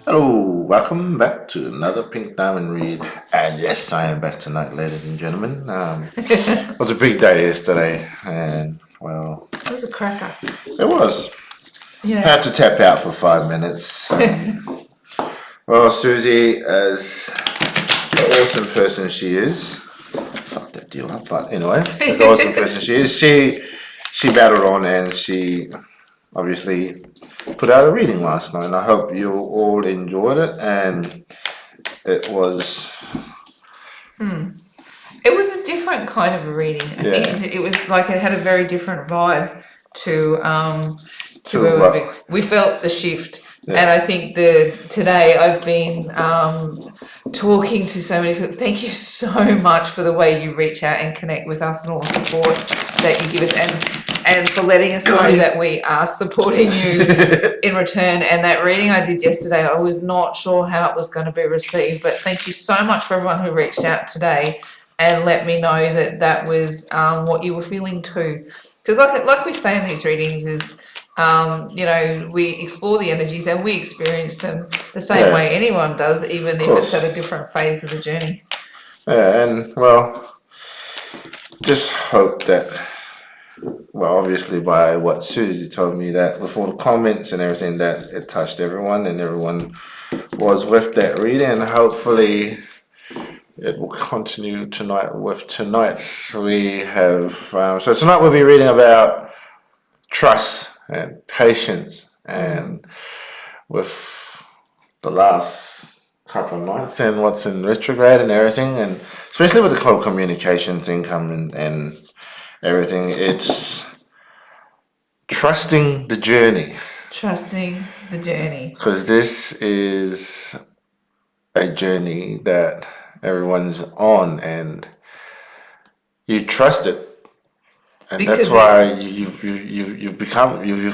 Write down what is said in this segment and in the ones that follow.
Hello, welcome back to another Pink Diamond read. And yes, I am back tonight, ladies and gentlemen. It was a big day yesterday, and well, That was a cracker. it was. Yeah. Had to tap out for 5 minutes. Well, Susie, as the awesome person she is, fuck that deal up, but anyway, as the awesome person she is, she battled on and she obviously put out a reading last night. And I hope you all enjoyed it. And it was It was a different kind of a reading. I think it was like it had a very different vibe to where we felt the shift. Yeah. And I think today I've been talking to so many people. Thank you so much for the way you reach out and connect with us and all the support that you give us, and for letting us know that we are supporting you in return. And that reading I did yesterday, I was not sure how it was going to be received, but thank you so much for everyone who reached out today and let me know that that was what you were feeling too. Because like we say in these readings is, we explore the energies and we experience them the same way anyone does, even if it's at a different phase of the journey. Yeah, and well, just hope that, well, obviously by what Susie told me, that with all the comments and everything, that it touched everyone and everyone was with that reading, and hopefully it will continue tonight with tonight's. We have, so tonight we'll be reading about trust and patience, and with the last couple of nights and what's in retrograde and everything, and especially with the whole communication thing coming and everything, it's trusting the journey. Trusting the journey. Because this is a journey that everyone's on, and you trust it. And because that's why you've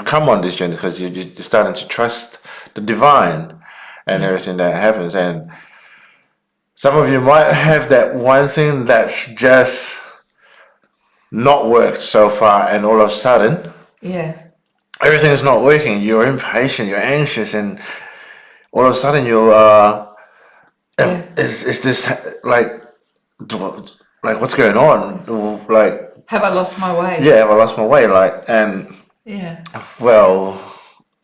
come on this journey, because you're starting to trust the divine and everything that happens. And some of you might have that one thing that's just not worked so far, and all of a sudden, everything is not working. You're impatient, you're anxious, and all of a sudden you are. Is this like what's going on? Like, have I lost my way? Yeah, have I lost my way? Like, and well,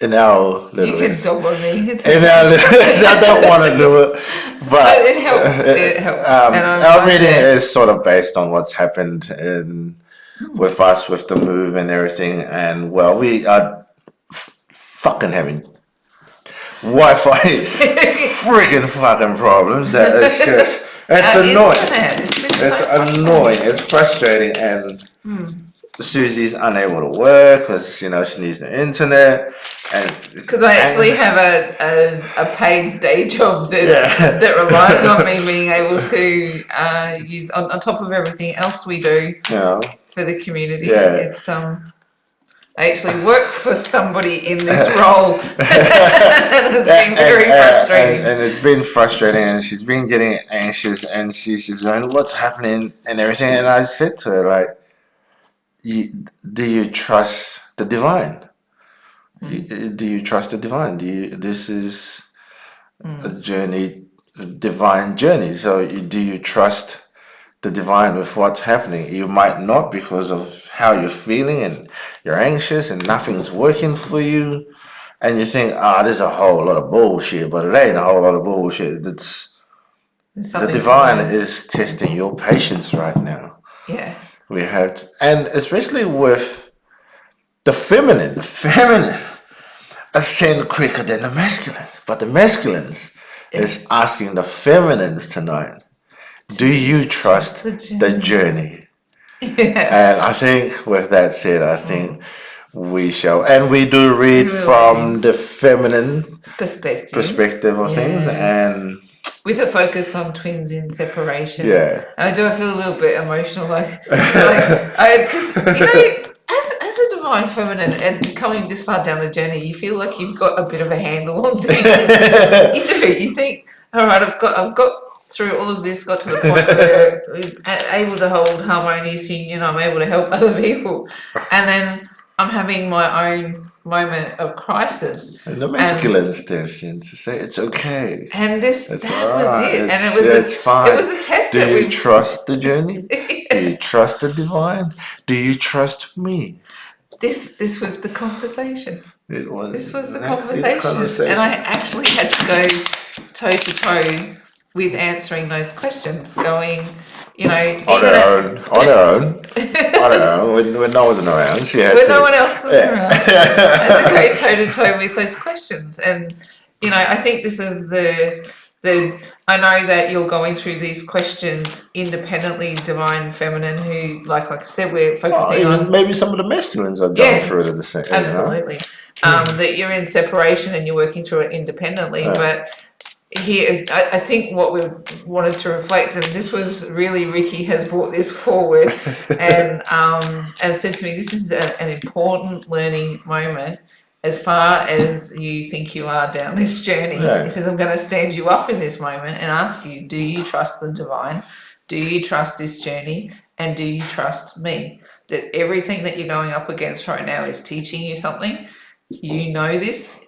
in our little, you can double me. In our little, I don't want to do it, but it helps. It helps. Our reading is sort of based on what's happened with us, with the move and everything, and well, we are fucking having Wi-Fi freaking fucking problems. That it's just it's annoying. It's annoying. It's frustrating, and Susie's unable to work because she needs the internet, and because I actually have a paid day job that relies on me being able to use on top of everything else we do for the community. It's I actually work for somebody in this role. And it's been very frustrating. And it's been frustrating, and she's been getting anxious, and she's going, what's happening and everything. And I said to her, like, do you trust the divine? Do you trust the divine? This is a journey, a divine journey. So do you trust the divine with what's happening? You might not, because of how you're feeling and you're anxious and nothing's working for you, and you think, there's a whole lot of bullshit, but it ain't a whole lot of bullshit. The divine is testing your patience right now. We have and especially with the feminine ascend quicker than the masculines, but the masculines is asking the feminines tonight, do you trust the journey? And I think with that said, I think we shall, and we do read from the feminine perspective of things, and with a focus on twins in separation. And I feel a little bit emotional, because as a divine feminine and coming this far down the journey, you feel like you've got a bit of a handle on things. You do. You think, all right, I've got through all of this, got to the point where I'm able to hold harmonious union, I'm able to help other people. And then I'm having my own moment of crisis. And the masculine steps in to say it's okay. And this It's that all was right. it. And It's it fine. was a test Do that you we trust the journey? Do you trust the divine? Do you trust me? this was the conversation. It was This was the exactly the conversation. And I conversation. actually had to go toe to toe with answering those questions, going, you know, On even her own. On her own. On her own. When no one was around, she had when to. no one else was around, I had to go toe to toe with those questions. And you know, I think this is the I know that you're going through these questions independently, divine, feminine, who like I said, we're focusing Even on maybe some of the masculines are going Yeah, through it at the same. absolutely. That you're in separation and you're working through it independently. But here, I think what we wanted to reflect, and this was really Ricky has brought this forward and said to me, this is an important learning moment as far as you think you are down this journey. Yeah. He says, I'm going to stand you up in this moment and ask you, do you trust the divine? Do you trust this journey? And do you trust me? That everything that you're going up against right now is teaching you something. You know this.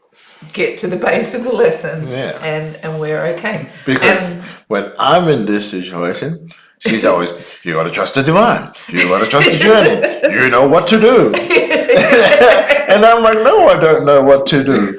Get to the base of the lesson, Yeah. and we're okay. Because And when I'm in this situation, she's always, you got to trust the divine. You got to trust the journey. You know what to do. And I'm like, no, I don't know what to do.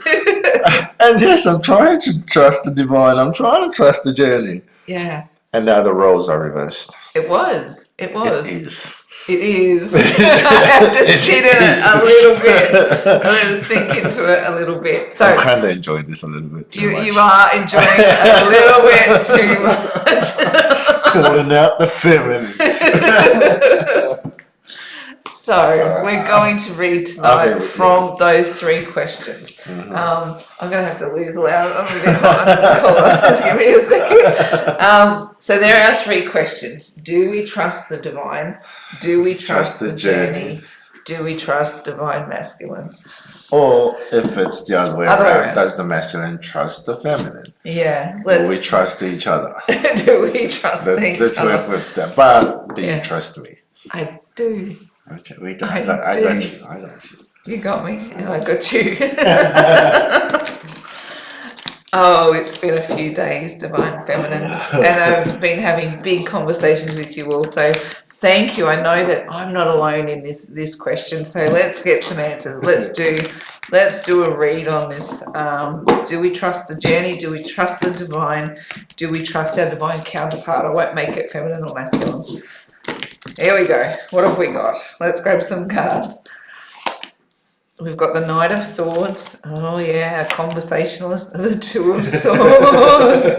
And yes, I'm trying to trust the divine. I'm trying to trust the journey. yeah, And now the roles are reversed. it was. It was. It is. It is. I have to sit in it a little bit. I let it sink into it a little bit. So I'm kind of enjoying this a little bit too much. you are enjoying it a little bit too much. Calling out the feminine. So we're going to read tonight from those three questions. I'm going to have to lose the loud. I'm a bit hot under the collar. Just give me a second. So there are three questions. Do we trust the divine? Do we trust the journey? Do we trust divine masculine? Or if it's the other way Other way around, around. does the masculine trust the feminine? Yeah. Do we trust each other? Do we trust each Let's other? work with that. But do Yeah. you trust me? I do. Okay, I I got you. I got you. You got me, and I got you. Oh, it's been a few days, divine feminine, and I've been having big conversations with you all. So thank you. I know that I'm not alone in this question. So let's get some answers. Let's do a read on this. Do we trust the journey? Do we trust the divine? Do we trust our divine counterpart? I won't make it feminine or masculine. Here we go. What have we got? Let's grab some cards. We've got the Knight of Swords. Oh yeah, a conversationalist. The Two of Swords.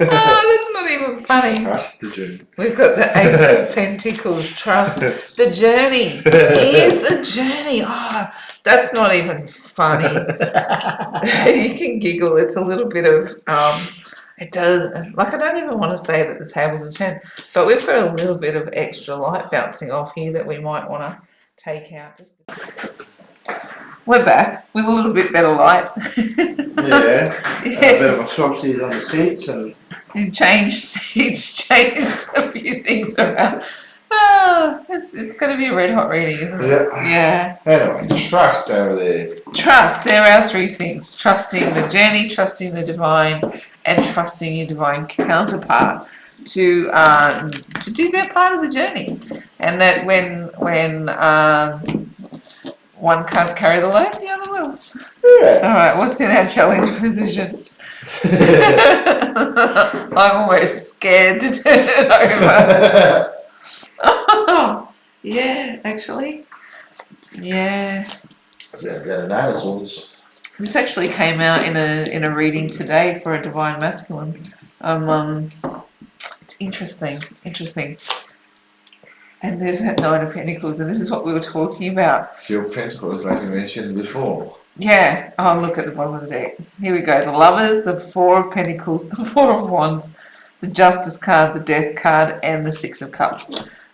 Oh, that's not even funny. Trust the journey. We've got the Ace of Pentacles. Trust the journey. Here's the journey. Oh, that's not even funny. You can giggle. It's a little bit of it does, like I don't even want to say that the tables are turned, but we've got a little bit of extra light bouncing off here that we might want to take out. We're back with a little bit better light. Yeah. A bit of a swapsies on the seats and Changed seats, changed a few things around. Oh, it's going to be a red hot reading, isn't it? Yeah. Anyway, trust over there. Trust. There are three things: trusting the journey, trusting the divine, and trusting your divine counterpart to do their part of the journey. And that when one can't carry the load, the other will. Yeah. All right. What's in our challenge position? I'm almost scared to turn it over. Oh, yeah, actually. Yeah. This actually came out in a reading today for a divine masculine. It's interesting. And there's that Nine of Pentacles, and this is what we were talking about. Your Pentacles, like you mentioned before. Yeah. Oh, look at the bottom of the deck. Here we go. The Lovers, the Four of Pentacles, the Four of Wands, the Justice card, the Death card, and the Six of Cups.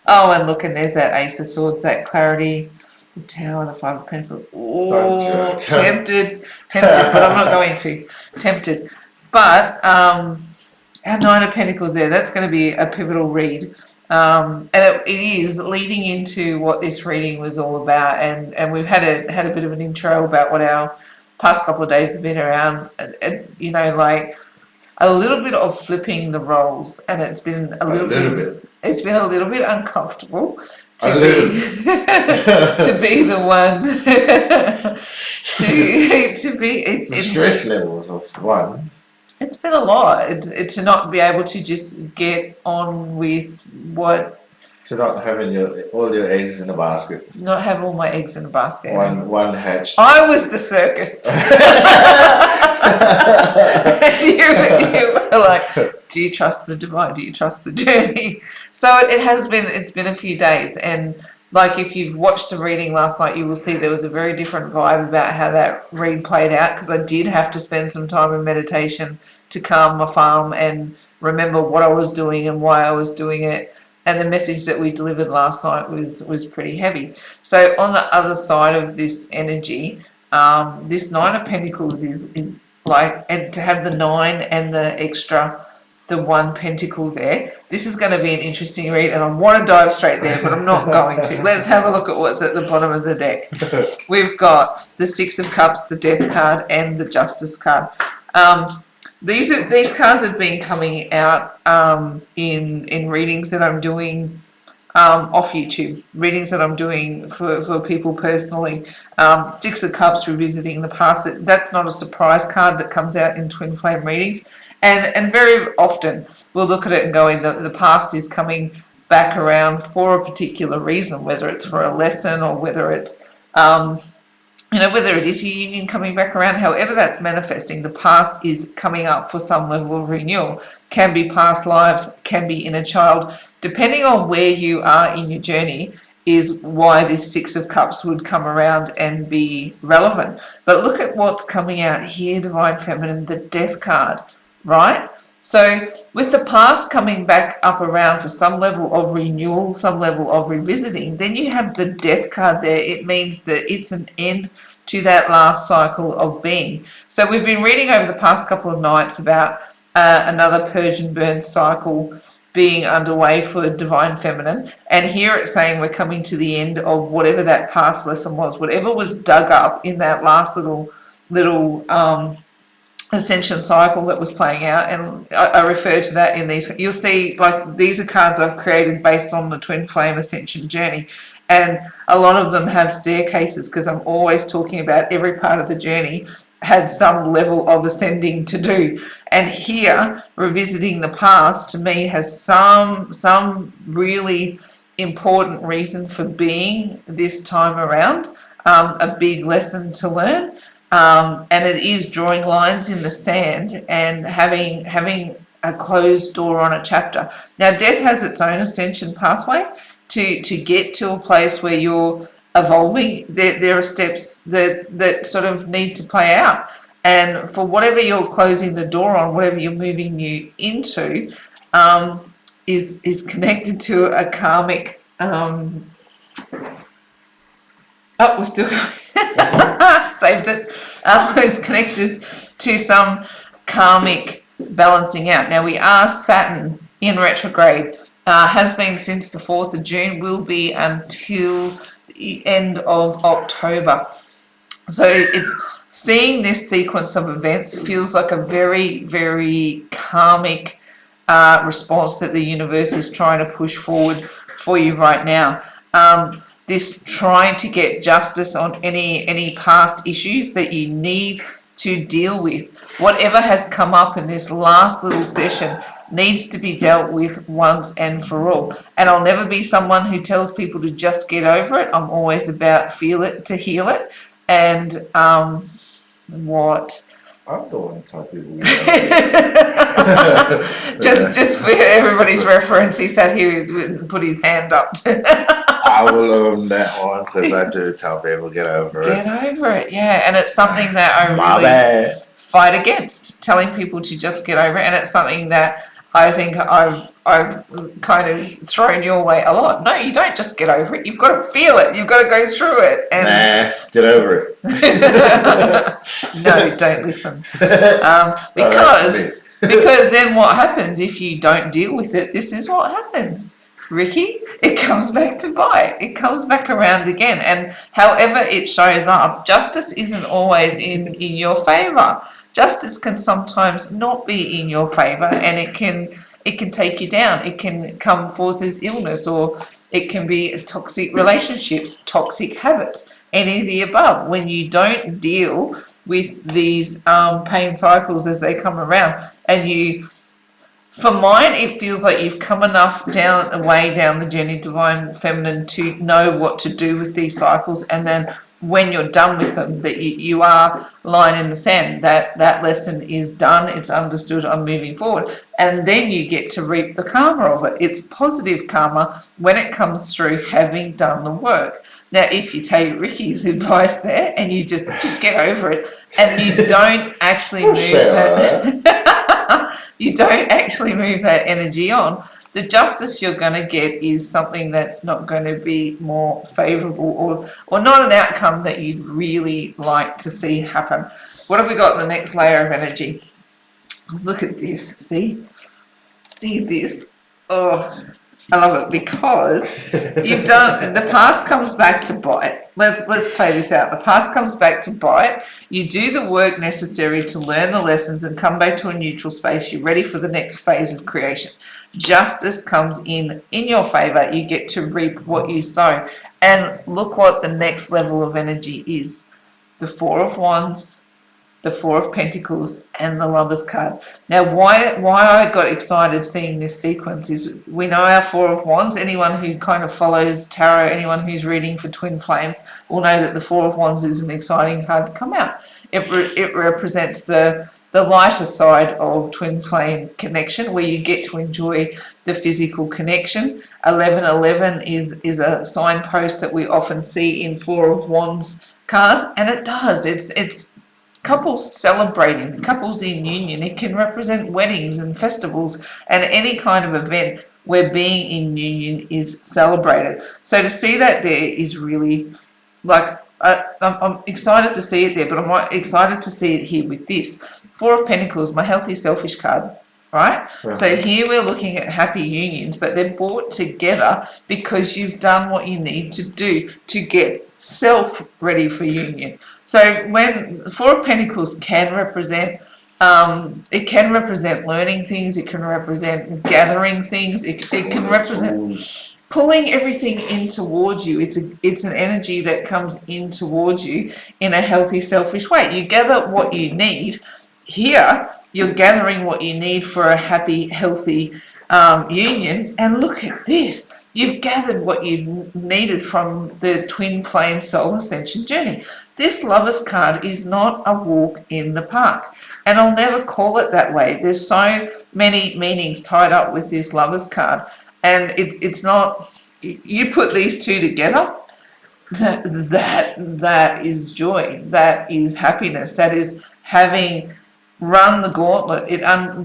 Oh, and look, and there's that Ace of Swords, that clarity, the Tower, the Five of Pentacles. Oh, tempted, but I'm not going to. Tempted. But our Nine of Pentacles there, that's going to be a pivotal read. And it is leading into what this reading was all about, and we've had a bit of an intro about what our past couple of days have been around, and like a little bit of flipping the roles, and it's been a little bit. It's been a little bit uncomfortable to be to be the one to be the stress levels of one. It's been a lot to not be able to just get on with what. To not having all your eggs in a basket. Not have all my eggs in a basket. One hatched. I was the circus. you were like, do you trust the divine? Do you trust the journey? So it's been a few days, and like if you've watched the reading last night, you will see there was a very different vibe about how that read played out, because I did have to spend some time in meditation to calm my farm and remember what I was doing and why I was doing it. And the message that we delivered last night was pretty heavy. So on the other side of this energy, this Nine of Pentacles is like, and to have the 9 and the 1 pentacle there, this is going to be an interesting read, and I want to dive straight there, but I'm not going to. Let's have a look at what's at the bottom of the deck. We've got the 6 of Cups, the Death card, and the Justice card. These cards have been coming out in readings that I'm doing off YouTube, readings that I'm doing for people personally. 6 of Cups, revisiting the past. That's not a surprise card that comes out in twin flame readings. And very often we'll look at it and go, the past is coming back around for a particular reason, whether it's for a lesson or whether it's whether it is your union coming back around. However that's manifesting, the past is coming up for some level of renewal. Can be past lives, can be inner child. Depending on where you are in your journey is why this 6 of Cups would come around and be relevant. But look at what's coming out here, Divine Feminine, the Death card, right? So with the past coming back up around for some level of renewal, some level of revisiting, then you have the Death card there. It means that it's an end to that last cycle of being. So we've been reading over the past couple of nights about another purge and burn cycle being underway for Divine Feminine, and here it's saying we're coming to the end of whatever that past lesson was, whatever was dug up in that last little ascension cycle that was playing out. And I refer to that in these. You'll see, like, these are cards I've created based on the twin flame ascension journey, and a lot of them have staircases, because I'm always talking about every part of the journey had some level of ascending to do. And here, revisiting the past, to me, has some really important reason for being this time around, a big lesson to learn. And it is drawing lines in the sand and having a closed door on a chapter. Now, death has its own ascension pathway to get to a place where you're evolving. There are steps that sort of need to play out. And for whatever you're closing the door on, whatever you're moving you into, is connected to a karmic. We're still going. Saved it. Is connected to some karmic balancing out. Now, we are Saturn in retrograde. Has been since the 4th of June, will be until the end of October. So it's seeing this sequence of events feels like a very, very karmic response that the universe is trying to push forward for you right now. This trying to get justice on any past issues that you need to deal with. Whatever has come up in this last little session needs to be dealt with once and for all. And I'll never be someone who tells people to just get over it. I'm always about feel it to heal it. And what? I'm the one to tell people. just for everybody's reference, he sat here and put his hand up. I will own that one, because I do tell people get over it. Get over it, yeah. And it's something that I really fight against, telling people to just get over it. And it's something that I think I've kind of thrown your way a lot. No, you don't just get over it. You've got to feel it. You've got to go through it. And get over it. No, don't listen. Because then what happens if you don't deal with it? This is what happens. Ricky, it comes back to bite. It comes back around again. And however it shows up, justice isn't always in your favour. Justice can sometimes not be in your favour, and it can take you down. It can come forth as illness, or it can be toxic relationships, toxic habits, any of the above. When you don't deal with these pain cycles as they come around, and for mine, it feels like you've come enough way down the journey, divine feminine, to know what to do with these cycles. And then when you're done with them, that you are line in the sand, that lesson is done, it's understood, I'm moving forward. And then you get to reap the karma of it. It's positive karma when it comes through having done the work. Now, if you take Ricky's advice there and you just get over it, and you don't actually move that, you don't actually move that energy on, the justice you're going to get is something that's not going to be more favourable, or not an outcome that you'd really like to see happen. What have we got in the next layer of energy? Look at this. See this? Oh, I love it, because you've done, the past comes back to bite. Let's play this out. The past comes back to bite. You do the work necessary to learn the lessons and come back to a neutral space. You're ready for the next phase of creation. Justice comes in your favor. You get to reap what you sow. And look what the next level of energy is. The Four of Wands, the Four of Pentacles, and the Lover's card. Now, why I got excited seeing this sequence is, we know our Four of Wands. Anyone who kind of follows tarot, anyone who's reading for twin flames, will know that the Four of Wands is an exciting card to come out. It represents the lighter side of twin flame connection, where you get to enjoy the physical connection. 1111 is a signpost that we often see in Four of Wands cards, and it does. It's couples celebrating, couples in union. It can represent weddings and festivals and any kind of event where being in union is celebrated. So to see that there is really, like, I'm excited to see it there, but I'm excited to see it here with this. Four of Pentacles, my healthy selfish card, right? So here we're looking at happy unions, but they're brought together because you've done what you need to do to get self ready for union. So when Four of Pentacles can represent, it can represent learning things, it can represent gathering things, it can represent pulling everything in towards you. It's an energy that comes in towards you in a healthy, selfish way. You gather what you need. Here, you're gathering what you need for a happy, healthy union. And look at this. You've gathered what you needed from the twin flame soul ascension journey. This Lover's card is not a walk in the park. And I'll never call it that way. There's so many meanings tied up with this Lover's card. And it's not, you put these two together, that is joy, that is happiness, that is having run the gauntlet.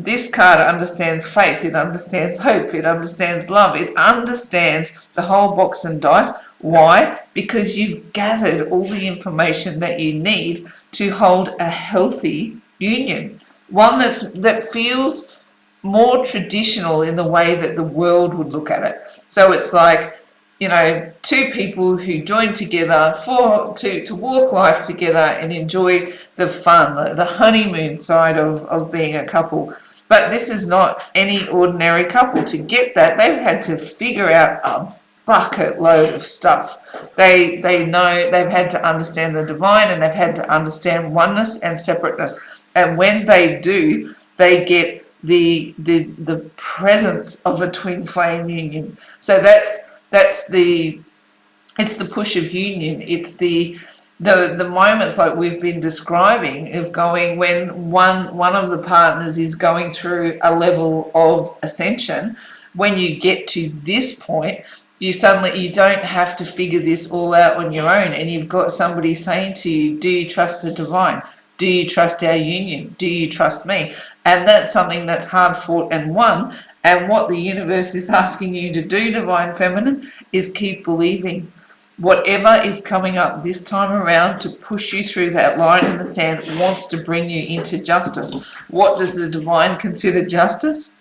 This card understands faith, it understands hope, it understands love, it understands the whole box and dice. Why? Because you've gathered all the information that you need to hold a healthy union, one that feels more traditional in the way that the world would look at it. So it's like, two people who join together to walk life together and enjoy the fun, the honeymoon side of being a couple. But this is not any ordinary couple. To get that, they've had to figure out a bucket load of stuff. They know, they've had to understand the divine, and they've had to understand oneness and separateness. And when they do, they get the presence of a twin flame union. So it's the push of union. It's the moments like we've been describing of going when one of the partners is going through a level of ascension. When you get to this point, you don't have to figure this all out on your own, and you've got somebody saying to you, do you trust the divine? Do you trust our union? Do you trust me? And that's something that's hard fought and won. And what the universe is asking you to do, divine feminine, is keep believing. Whatever is coming up this time around to push you through that line in the sand wants to bring you into justice. What does the divine consider justice?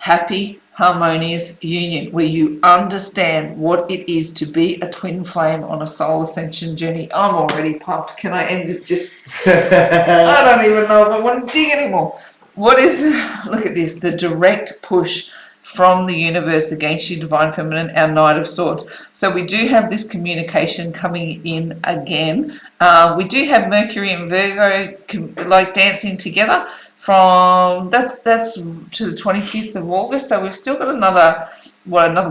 happy, harmonious union where you understand what it is to be a twin flame on a soul ascension journey. I'm already pumped. Can I end it? Just, I don't even know if I want to dig anymore. What is, look at this, the direct push from the universe against you, divine feminine, our Knight of Swords. So we do have this communication coming in again. We do have Mercury and Virgo like dancing together from that's to the 25th of August. So we've still got another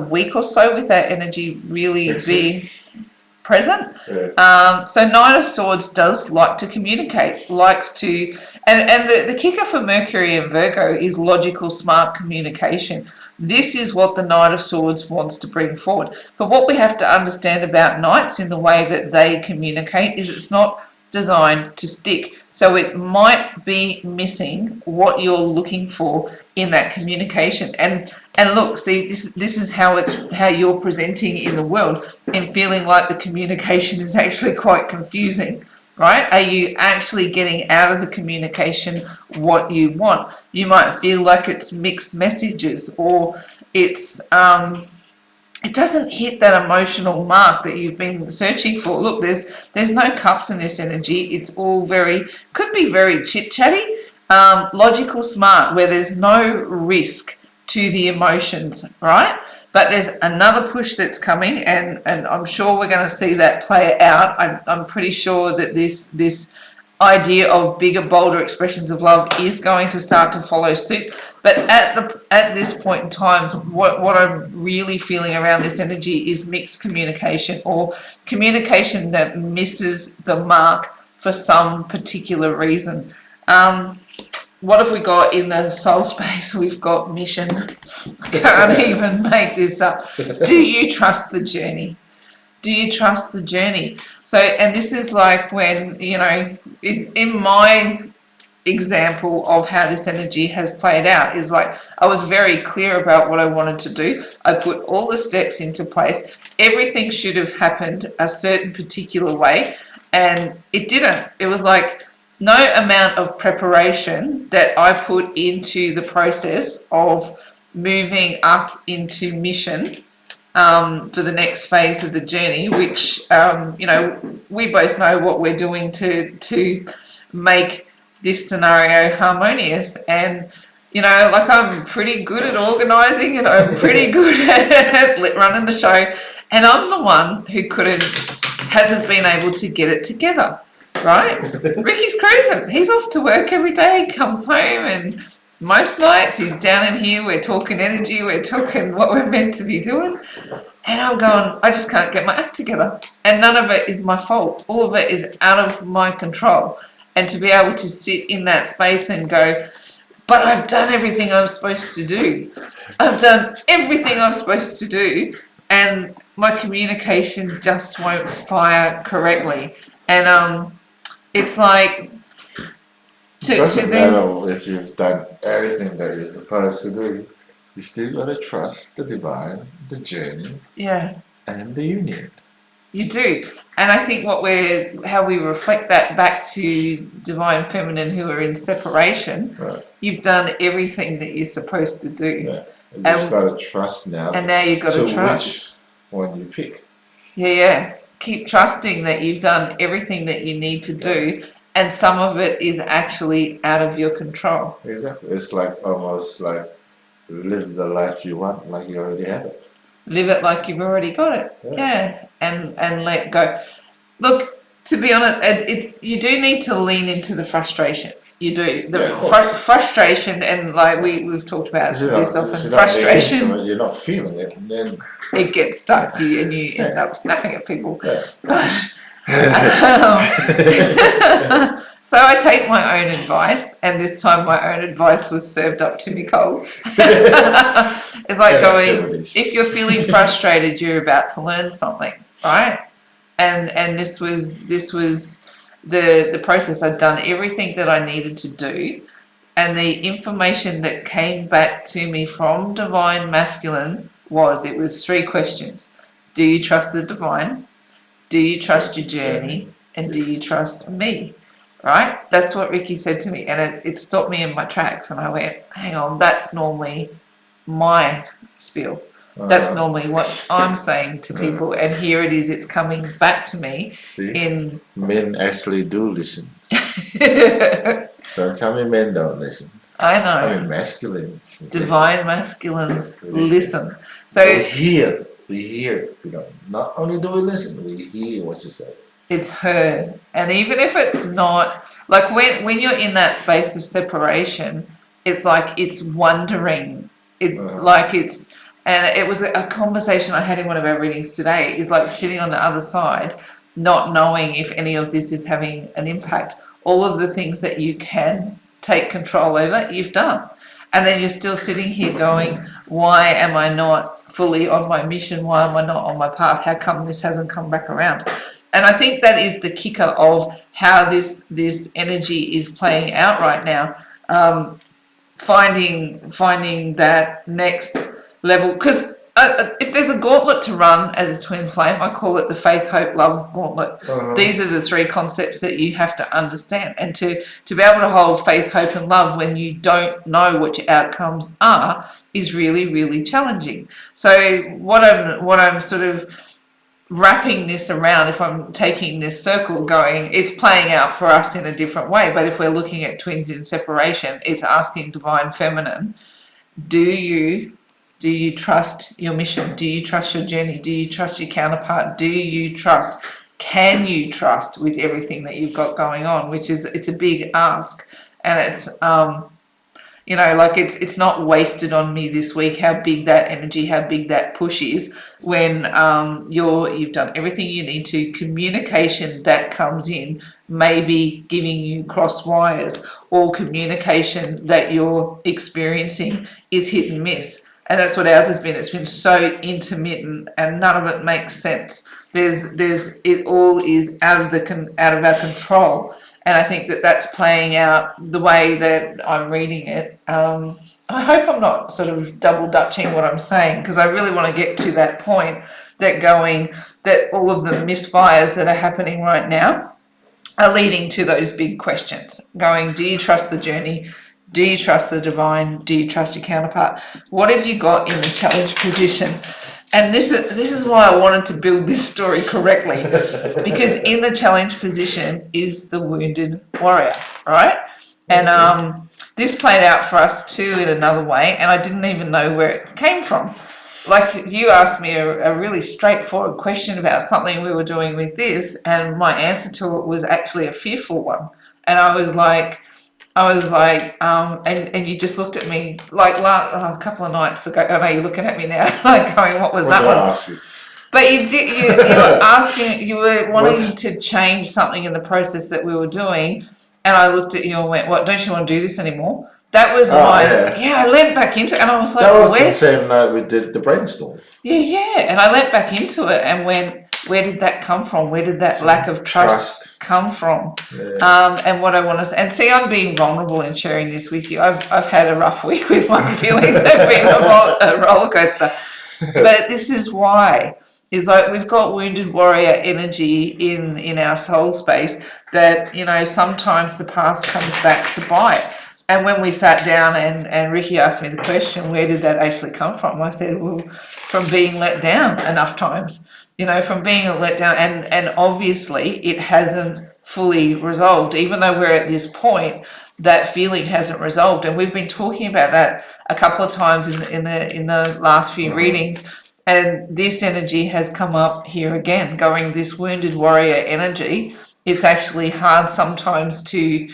week or so with that energy really be present. So Knight of Swords does like to communicate, likes to, and the kicker for Mercury and Virgo is logical, smart communication. This is what the Knight of Swords wants to bring forward. But what we have to understand about Knights in the way that they communicate is it's not designed to stick. So it might be missing what you're looking for in that communication. And look, see, this is how you're presenting in the world, and feeling like the communication is actually quite confusing. Right? Are you actually getting out of the communication what you want? You might feel like it's mixed messages, or it's it doesn't hit that emotional mark that you've been searching for. Look, there's no cups in this energy. It's all could be very chit-chatty, logical, smart, where there's no risk to the emotions, right? But there's another push that's coming, and I'm sure we're going to see that play out. I'm pretty sure that this idea of bigger, bolder expressions of love is going to start to follow suit. But at this point in time, what I'm really feeling around this energy is mixed communication, or communication that misses the mark for some particular reason. What have we got in the soul space? We've got mission. Can't even make this up. Do you trust the journey? Do you trust the journey? So, and this is like when, in my example of how this energy has played out is like, I was very clear about what I wanted to do. I put all the steps into place. Everything should have happened a certain particular way, and it didn't. It was like, no amount of preparation that I put into the process of moving us into mission for the next phase of the journey, which, we both know what we're doing to make this scenario harmonious. And, like, I'm pretty good at organising, and I'm pretty good at running the show. And I'm the one who hasn't been able to get it together. Right? Ricky's cruising. He's off to work every day, comes home, and most nights he's down in here. We're talking energy, we're talking what we're meant to be doing. And I'm going, I just can't get my act together. And none of it is my fault. All of it is out of my control. And to be able to sit in that space and go, but I've done everything I'm supposed to do. I've done everything I'm supposed to do. And my communication just won't fire correctly. And it's like doesn't matter if you've done everything that you're supposed to do. You still gotta trust the divine, the journey, and the union. You do, and I think how we reflect that back to divine feminine who are in separation. Right. You've done everything that you're supposed to do. Yeah, you just gotta trust now. And now you've got to trust. Which one you pick? Yeah. Keep trusting that you've done everything that you need to do, and some of it is actually out of your control. Exactly. It's like almost like live the life you want, like you already have it. Live it like you've already got it. Yeah. And let go. Look, to be honest, you do need to lean into the frustration. You do. The frustration, and like we've talked about this often, frustration. You're not feeling it, and then it gets stuck, and you end up snapping at people. Yeah. But, so I take my own advice, and this time my own advice was served up to me cold. It's like going, if you're feeling frustrated, you're about to learn something, right? And this was the process. I'd done everything that I needed to do, and the information that came back to me from Divine Masculine it was 3 questions. Do you trust the divine? Do you trust your journey? And do you trust me? Right? That's what Ricky said to me, and it stopped me in my tracks, and I went, hang on, that's normally my spiel. That's normally what I'm saying to people, and here it is. It's coming back to me See, in. men actually do listen. Don't tell me men don't listen. I I know. mean, masculines. Divine masculines Listen. listen. So We hear. We hear. We don't. Not only do we listen, we hear what you say. it's heard, and even if it's not, like when you're in that space of separation, it's like it's wondering. Like it's, and it was a conversation I had in one of our readings today. Is like sitting on the other side, not knowing if any of this is having an impact. All of the things that you can take control over, you've done. And then you're still sitting here going, why am I not fully on my mission? Why am I not on my path? How come this hasn't come back around? And I think that is the kicker of how this energy is playing out right now. Finding that next level, because if there's a gauntlet to run as a twin flame, I call it the faith, hope, love gauntlet. These are the three concepts that you have to understand, and to be able to hold faith, hope, and love when you don't know what your outcomes are is really, really challenging. So what I'm sort of wrapping this around, if I'm taking this circle going, it's playing out for us in a different way. But if we're looking at twins in separation, it's asking divine feminine, do you trust your mission? Do you trust your journey? Do you trust your counterpart? Can you trust with everything that you've got going on? Which is, it's a big ask, and it's like it's not wasted on me this week how big that energy, how big that push is when you've done everything you need to. Communication that comes in maybe giving you cross wires, or communication that you're experiencing is hit and miss. And that's what ours has been. It's been so intermittent, and none of it makes sense. It all is out of our control. And I think that that's playing out the way that I'm reading it. I hope I'm not sort of double dutching what I'm saying, because I really want to get to that point that all of the misfires that are happening right now are leading to those big questions. Going, do you trust the journey? Do you trust the divine? Do you trust your counterpart? What have you got in the challenge position? And this is why I wanted to build this story correctly, because in the challenge position is the wounded warrior, right? And this played out for us too in another way, and I didn't even know where it came from. Like, you asked me a really straightforward question about something we were doing with this, and my answer to it was actually a fearful one. And I was like, and you just looked at me like a couple of nights ago. I know you're looking at me now, like going, "What was that one?" But you were asking, you were wanting to change something in the process that we were doing, and I looked at you and went, "What? Don't you want to do this anymore?" That was I leant back into it, and I was like, that was the same night we did the brainstorm. Yeah, and I leant back into it and went, where did that come from? Where did that lack of trust come from? Yeah. And what I want to, and see, I'm being vulnerable in sharing this with you. I've had a rough week with my feelings. I've been a roller coaster. But this is why, is like we've got wounded warrior energy in our soul space that, sometimes the past comes back to bite. And when we sat down and Ricky asked me the question, where did that actually come from? I said, well, from being let down enough times. From being let down, and obviously it hasn't fully resolved. Even though we're at this point, that feeling hasn't resolved, and we've been talking about that a couple of times in the last few readings. And this energy has come up here again, going, this wounded warrior energy. It's actually hard sometimes to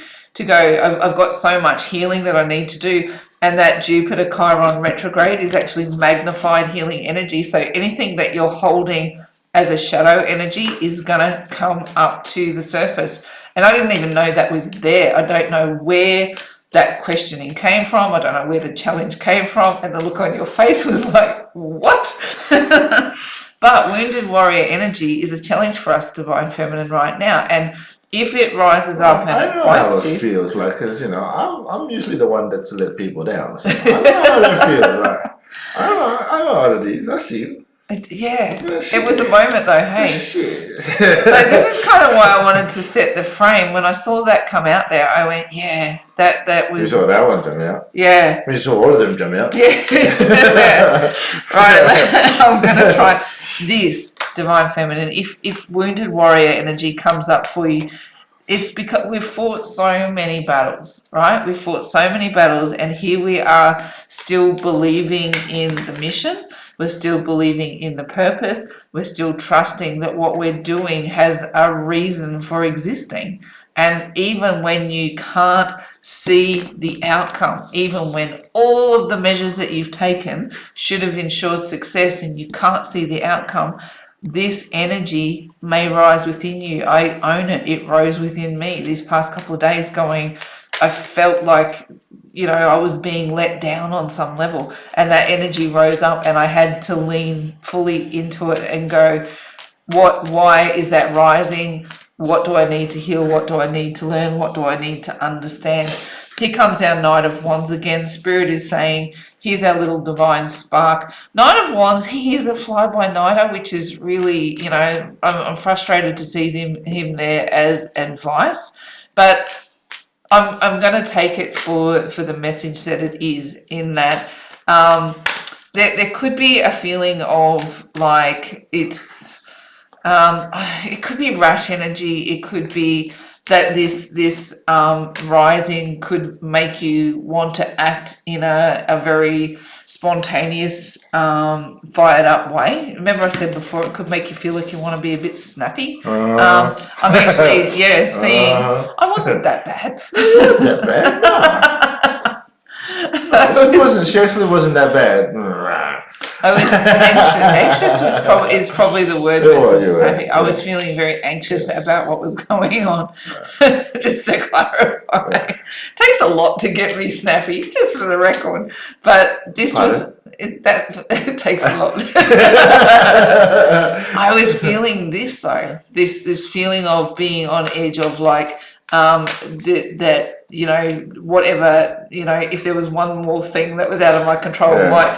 go, I've got so much healing that I need to do. And that Jupiter Chiron retrograde is actually magnified healing energy. So anything that you're holding as a shadow energy is going to come up to the surface. And I didn't even know that was there. I don't know where that questioning came from. I don't know where the challenge came from. And the look on your face was like, what? But wounded warrior energy is a challenge for us, divine feminine, right now. And if it rises up and I know how it feels like, because I'm usually the one that's let people down. So I know how it feels like. I know how it is. I see it. It was a moment though, hey. Shit. So this is kind of why I wanted to set the frame. When I saw that come out there, I went, yeah, that You was, saw that one jump out. yeah. You saw all of them jump out. Yeah. Right, I'm going to try this, Divine Feminine. If Wounded Warrior energy comes up for you, it's because we've fought so many battles, right? We've fought so many battles, and here we are still believing in the mission. We're still believing in the purpose. We're still trusting that what we're doing has a reason for existing. And even when you can't see the outcome, even when all of the measures that you've taken should have ensured success and you can't see the outcome, this energy may rise within you. I own it. It rose within me these past couple of days going, I felt like, I was being let down on some level, and that energy rose up and I had to lean fully into it and go, why is that rising? What do I need to heal? What do I need to learn? What do I need to understand? Here comes our Knight of Wands again. Spirit is saying, here's our little divine spark. Knight of Wands, he is a fly-by-nighter, which is really, I'm frustrated to see him there as advice, but I'm going to take it for the message that it is, in that there could be a feeling of like it could be rash energy. It could be that this rising could make you want to act in a very spontaneous, fired up way. Remember I said before, it could make you feel like you want to be a bit snappy. I'm actually, seeing, I wasn't that bad. That bad? No. She actually wasn't that bad. I was anxious is probably the word versus snappy. I was feeling very anxious about what was going on. Just to clarify, takes a lot to get me snappy, just for the record. But this it takes a lot. I was feeling this though, this feeling of being on edge, of like whatever, if there was one more thing that was out of my control, might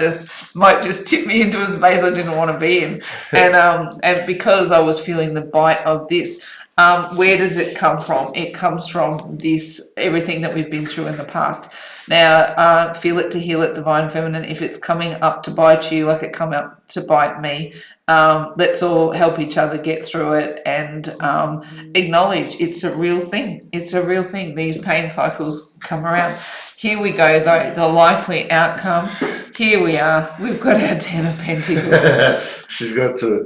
just tip me into a space I didn't want to be in. And because I was feeling the bite of this, where does it come from? It comes from everything that we've been through in the past. Now, feel it to heal it, Divine Feminine. If it's coming up to bite you like it come up to bite me, let's all help each other get through it and acknowledge it's a real thing. It's a real thing. These pain cycles come around. Here we go, though, the likely outcome. Here we are. We've got our 10 of Pentacles. She's got to.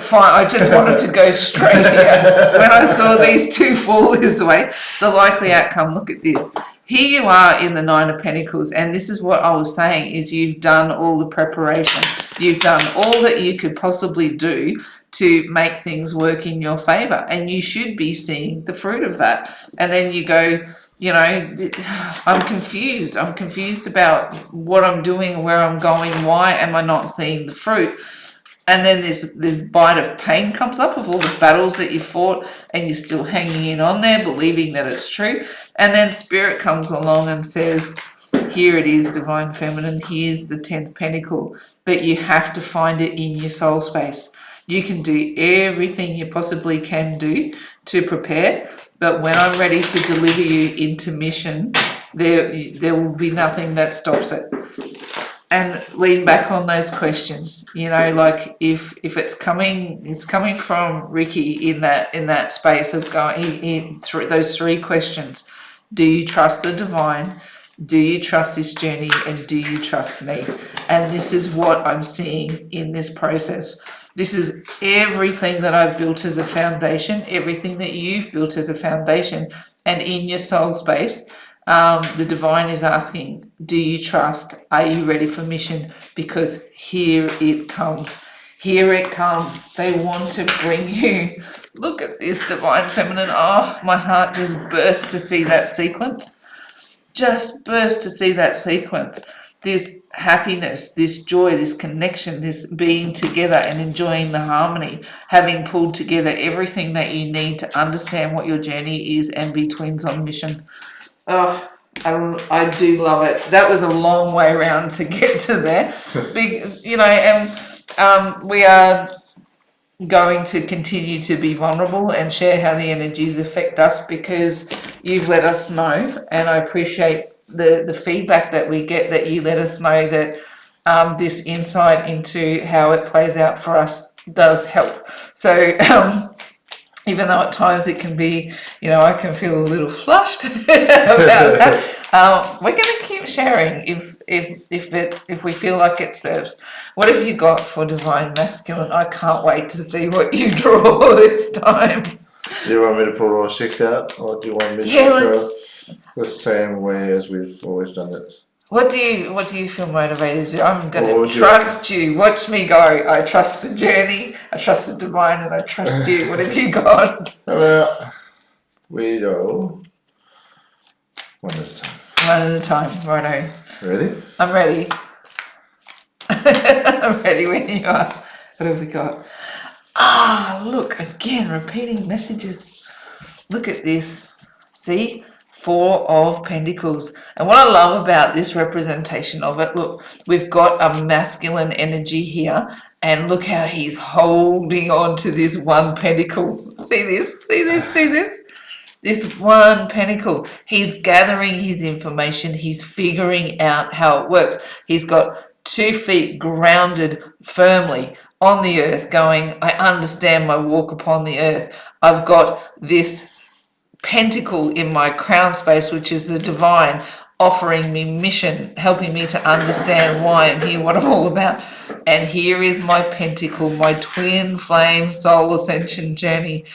Fine. I just wanted to go straight here. When I saw these two fall this way, the likely outcome, look at this. Here you are in the 9 of Pentacles, and this is what I was saying, is you've done all the preparation. You've done all that you could possibly do to make things work in your favor, and you should be seeing the fruit of that. And then you go, I'm confused. I'm confused about what I'm doing, where I'm going. Why am I not seeing the fruit? And then this bite of pain comes up of all the battles that you fought, and you're still hanging in on there, believing that it's true. And then Spirit comes along and says, here it is, Divine Feminine, here's the 10th Pentacle, but you have to find it in your soul space. You can do everything you possibly can do to prepare, but when I'm ready to deliver you into mission, there will be nothing that stops it. And lean back on those questions, like if it's coming from Ricky in that space of going through those 3 questions. Do you trust the divine? Do you trust this journey? And do you trust me? And this is what I'm seeing in this process. This is everything that I've built as a foundation, everything that you've built as a foundation. And in your soul space, the divine is asking, do you trust? Are you ready for mission? Because here it comes. Here it comes. They want to bring you. Look at this, Divine Feminine. Oh, my heart just burst to see that sequence. Just burst to see that sequence. This happiness, this joy, this connection, this being together and enjoying the harmony, having pulled together everything that you need to understand what your journey is and be twins on mission. Oh, I do love it. That was a long way around to get to there. Big, and we are going to continue to be vulnerable and share how the energies affect us because you've let us know, and I appreciate the feedback that we get, that you let us know that this insight into how it plays out for us does help. So even though at times it can be, I can feel a little flushed about that. We're going to keep sharing if we feel like it serves. What have you got for divine masculine? I can't wait to see what you draw this time. Do you want me to pull all six out, or do you want me to go the same way as we've always done it? What do you feel motivated to do? I'm going to trust you. Watch me go. I trust the journey. I trust the divine, and I trust you. What have you got? We go one at a time. One at a time. Righto. Ready? I'm ready. I'm ready when you are. What have we got? Look, again, repeating messages. Look at this. See? Four of Pentacles. And what I love about this representation of it, look, we've got a masculine energy here, and look how he's holding on to this one pentacle. See this? See this? See this? This one pentacle. He's gathering his information. He's figuring out how it works. He's got 2 feet grounded firmly on the earth going, I understand my walk upon the earth. I've got this pentacle in my crown space, which is the divine, offering me mission, helping me to understand why I'm here, what I'm all about. And here is my pentacle, my twin flame soul ascension journey.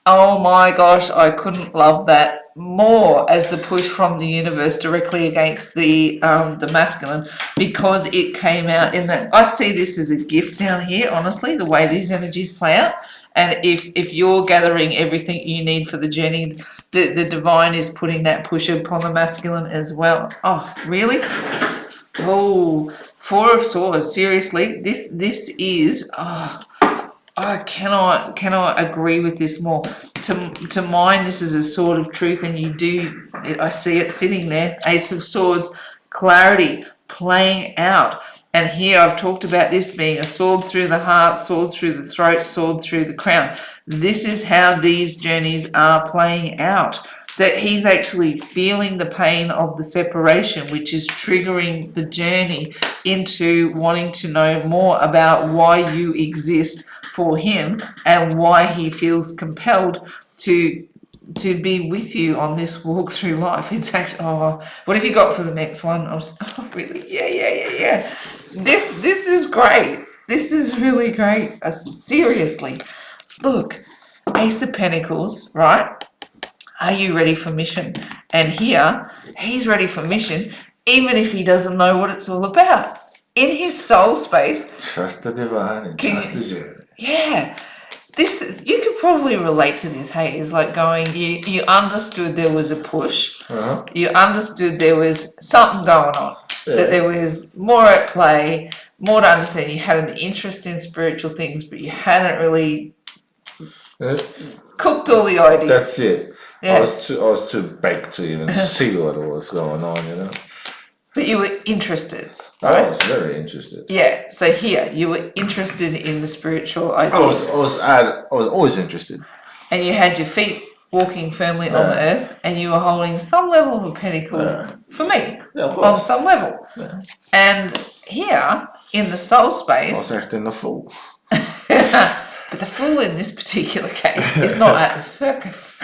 Oh my gosh, I couldn't love that more as the push from the universe directly against the masculine, because it came out in that. I see this as a gift down here, honestly, the way these energies play out. And if you're gathering everything you need for the journey, the divine is putting that push upon the masculine as well. Oh, really? Oh, 4 of Swords. Seriously, this is. I cannot agree with this more. To mine, this is a sword of truth, and I see it sitting there. Ace of Swords, clarity playing out. And here I've talked about this being a sword through the heart, sword through the throat, sword through the crown. This is how these journeys are playing out. That he's actually feeling the pain of the separation, which is triggering the journey into wanting to know more about why you exist for him and why he feels compelled to be with you on this walk through life. It's actually, what have you got for the next one? Really? Yeah. This is great. This is really great. Seriously. Look, Ace of Pentacles, right? Are you ready for mission? And here, he's ready for mission, even if he doesn't know what it's all about. In his soul space. Trust the divine and trust the journey. Yeah. You could probably relate to this, hey? It's like going, you understood there was a push. Uh-huh. You understood there was something going on. Yeah. That there was more at play, more to understand. You had an interest in spiritual things, but you hadn't really cooked all the ideas. That's it. Yeah. I was too baked to even see what was going on, But you were interested. Right? I was very interested. Yeah. So here, you were interested in the spiritual ideas. I was always interested. And you had your feet walking firmly on the earth, and you were holding some level of a pentacle for me, on some level. Yeah. And here, in the soul space... I was acting a fool. But the fool in this particular case is not at the circus.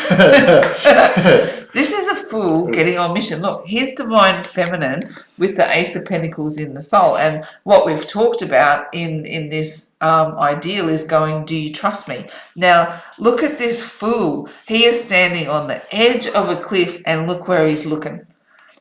This is a fool getting on mission. Look, here's divine feminine with the Ace of Pentacles in the soul. And what we've talked about in this ideal is going, do you trust me? Now, look at this fool. He is standing on the edge of a cliff, and look where he's looking.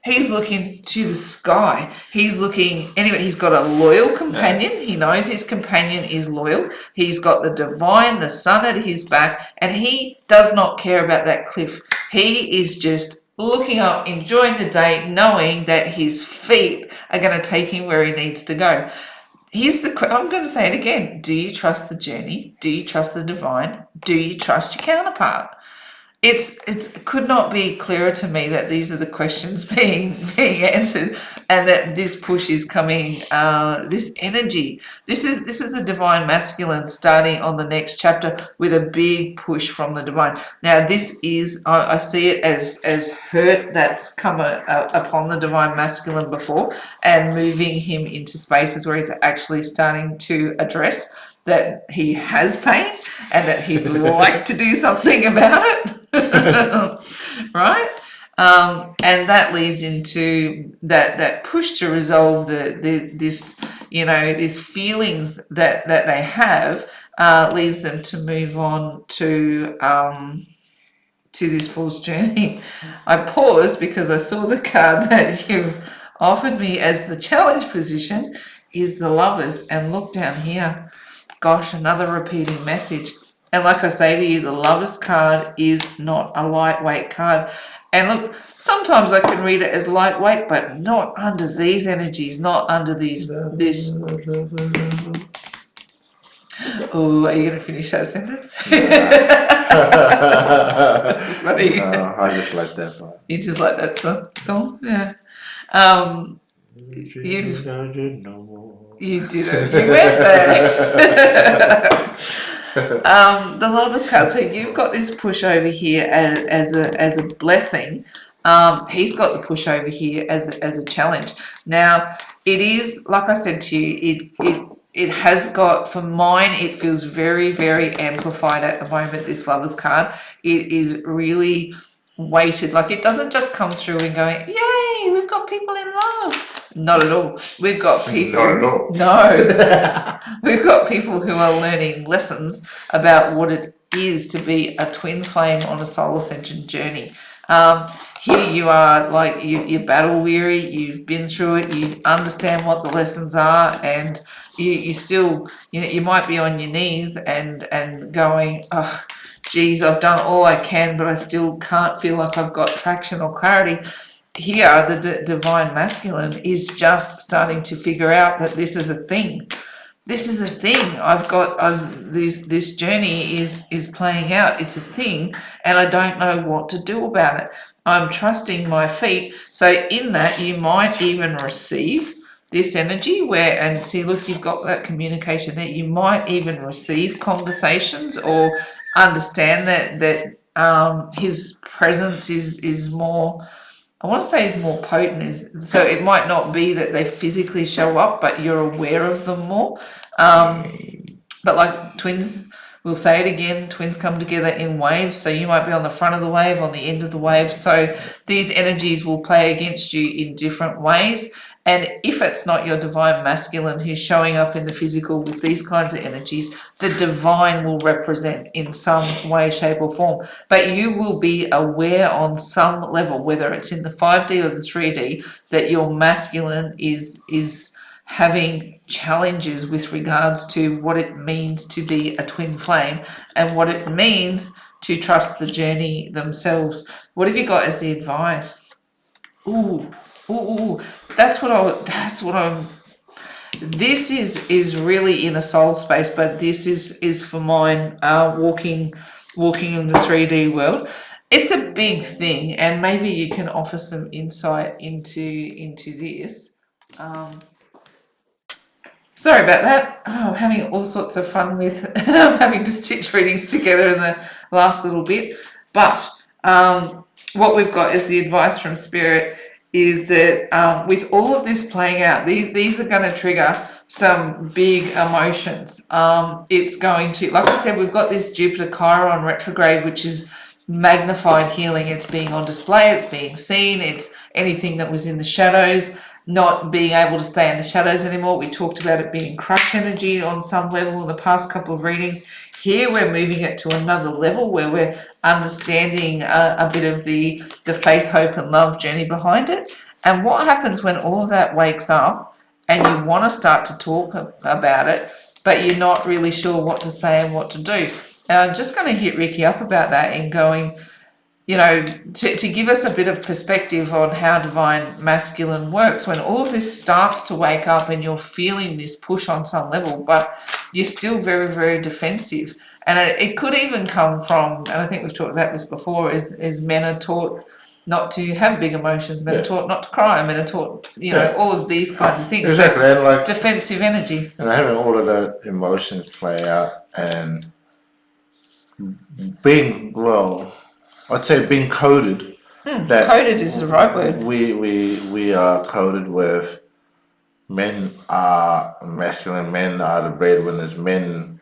He's looking to the sky. He's got a loyal companion. He knows his companion is loyal. He's got the divine, the sun at his back, and he does not care about that cliff. He is just looking up, enjoying the day, knowing that his feet are going to take him where he needs to go. I'm going to say it again. Do you trust the journey? Do you trust the divine? Do you trust your counterpart? it could not be clearer to me that these are the questions being answered, and that this push is coming. This energy. This is the divine masculine starting on the next chapter with a big push from the divine. Now this is I see it as hurt that's come upon the divine masculine before, and moving him into spaces where he's actually starting to address that he has pain and that he'd like to do something about it. Right? And that leads into that push to resolve this, these feelings that they have, leads them to move on to this fool's journey. I paused because I saw the card that you've offered me as the challenge position is the Lovers, and look down here. Gosh, another repeating message. And like I say to you, the Lovers card is not a lightweight card. And look, sometimes I can read it as lightweight, but not under these energies, not under this. Oh, are you going to finish that sentence? No, I just like that part. You just like that song? Yeah. You did it. You went there. The Lovers card. So you've got this push over here as a blessing. He's got the push over here as a challenge. Now it is, like I said to you, it has got, for mine, it feels very, very amplified at the moment, this Lovers card. It is really weighted. Like, it doesn't just come through and go, yay, we've got people in love. Not at all. We've got people. Not at all. No. We've got people who are learning lessons about what it is to be a twin flame on a soul ascension journey. Here you are, like, you're battle weary, you've been through it, you understand what the lessons are, and you still, you might be on your knees and going, oh, geez, I've done all I can, but I still can't feel like I've got traction or clarity. Here, the divine masculine is just starting to figure out that this is a thing. This is a thing. This journey is playing out. It's a thing, and I don't know what to do about it. I'm trusting my feet. So in that, you might even receive this energy and see, look, you've got that communication there. You might even receive conversations or understand that his presence is more, I want to say is more potent. So it might not be that they physically show up, but you're aware of them more. But like twins, we'll say it again, twins come together in waves. So you might be on the front of the wave, on the end of the wave. So these energies will play against you in different ways. And if it's not your divine masculine who's showing up in the physical with these kinds of energies, the divine will represent in some way, shape, or form. But you will be aware on some level, whether it's in the 5D or the 3D, that your masculine is having challenges with regards to what it means to be a twin flame and what it means to trust the journey themselves. What have you got as the advice? Ooh. That's what I'm. This is really in a soul space, but this is for mine. Walking in the 3D world. It's a big thing, and maybe you can offer some insight into this. Sorry about that. Oh, I'm having all sorts of fun with having to stitch readings together in the last little bit. But what we've got is the advice from Spirit is that with all of this playing out, these are going to trigger some big emotions. It's going to, like I said, we've got this Jupiter Chiron retrograde, which is magnified healing. It's being on display, it's being seen, it's anything that was in the shadows, not being able to stay in the shadows anymore. We talked about it being crush energy on some level in the past couple of readings. Here we're moving it to another level where we're understanding a bit of the faith, hope and love journey behind it. And what happens when all of that wakes up and you want to start to talk about it, but you're not really sure what to say and what to do. And I'm just going to hit Ricky up about that and going, to give us a bit of perspective on how divine masculine works when all of this starts to wake up and you're feeling this push on some level, but you're still very, very defensive. And it could even come from, and I think we've talked about this before, is men are taught not to have big emotions, men are taught not to cry, men are taught, all of these kinds of things. Exactly, So and like defensive energy. and having all of the emotions play out and being I'd say being coded. That Coded is the right word. we are coded with men are masculine, men are the breadwinners, men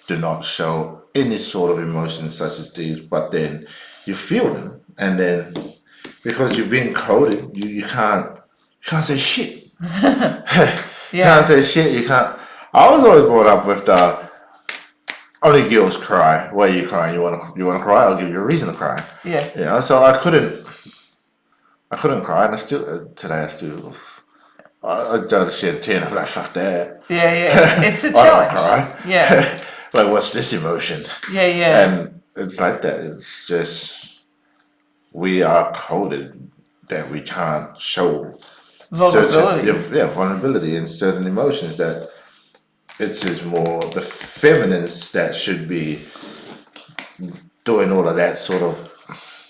do not show any sort of emotions such as these, but then you feel them, and then because you're being coded, you can't say shit. You can't say shit. You can't. I was always brought up with the only girls cry. Why are you crying? You want to cry? I'll give you a reason to cry. Yeah. So I couldn't cry, and I still today I still. I just shed a tear and I'm like, fuck that. Yeah. It's a I don't challenge. cry. Yeah. Like, what's this emotion? Yeah. And it's like that. It's just, we are coded that we can't show Vulnerability. vulnerability in certain emotions, that it's just more the feminines that should be doing all of that sort of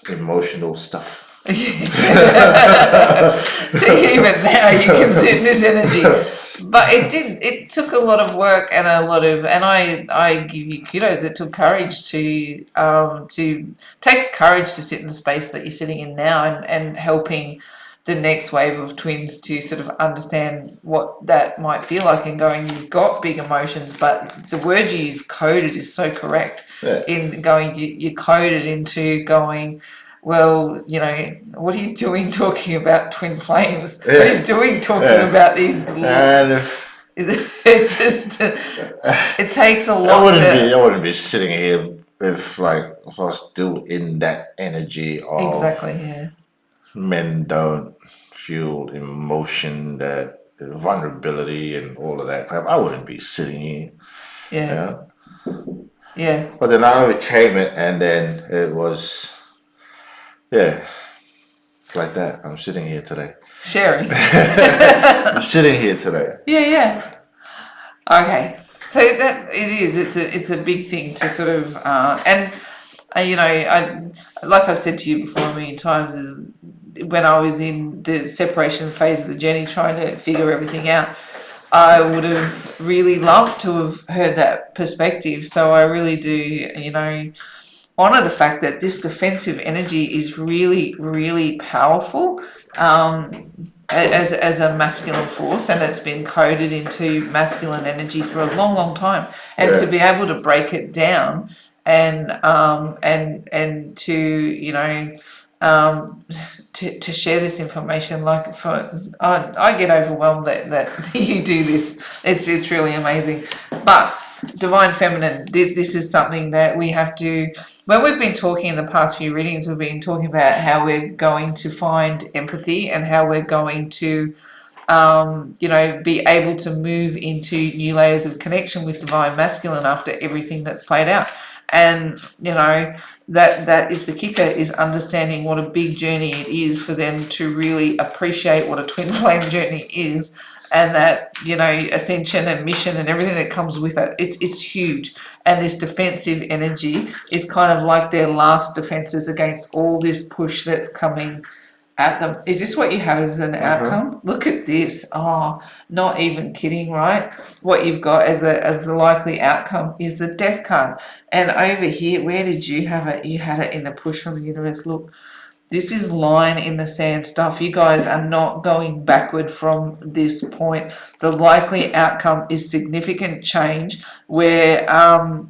emotional stuff. So even now you can sit in this energy, but it took a lot of work and I give you kudos. It took courage takes courage to sit in the space that you're sitting in now, and helping the next wave of twins to sort of understand what that might feel like, and going, you've got big emotions, but the word you use, coded, is so correct. In going, you coded into going, well, what are you doing talking about twin flames? What are you doing talking about these? And It takes a lot. I wouldn't be sitting here if I was still in that energy of Exactly. men don't feel emotion, that vulnerability and all of that crap. I wouldn't be sitting here. Yeah. But then I overcame it, and then it was, it's like that. I'm sitting here today. Sharing. I'm sitting here today. Yeah. Okay. So that it is. It's a big thing to sort of I like I've said to you before many times, is when I was in the separation phase of the journey, trying to figure everything out, I would have really loved to have heard that perspective. So I really do, honor the fact that this defensive energy is really, really powerful as a masculine force, and it's been coded into masculine energy for a long, long time. And to be able to break it down and to to share this information, I get overwhelmed that you do this. It's really amazing. But divine feminine, this is something that we have to, when we've been talking in the past few readings, we've been talking about how we're going to find empathy, and how we're going to be able to move into new layers of connection with divine masculine after everything that's played out. And that is the kicker, is understanding what a big journey it is for them to really appreciate what a twin flame journey is, and that ascension and mission and everything that comes with it. It's huge, and this defensive energy is kind of like their last defenses against all this push that's coming at them. Is this what you have as an outcome? Look at this. Oh, not even kidding, right? What you've got as a likely outcome is the death card. And over here, where did you have it? You had it in the push from the universe. Look, this is line in the sand stuff. You guys are not going backward from this point. The likely outcome is significant change, where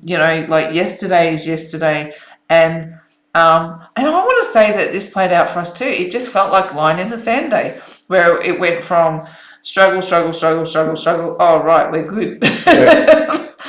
like yesterday is yesterday, and I want to say that this played out for us too. It just felt like line in the sand day, where it went from struggle. Oh, right, we're good.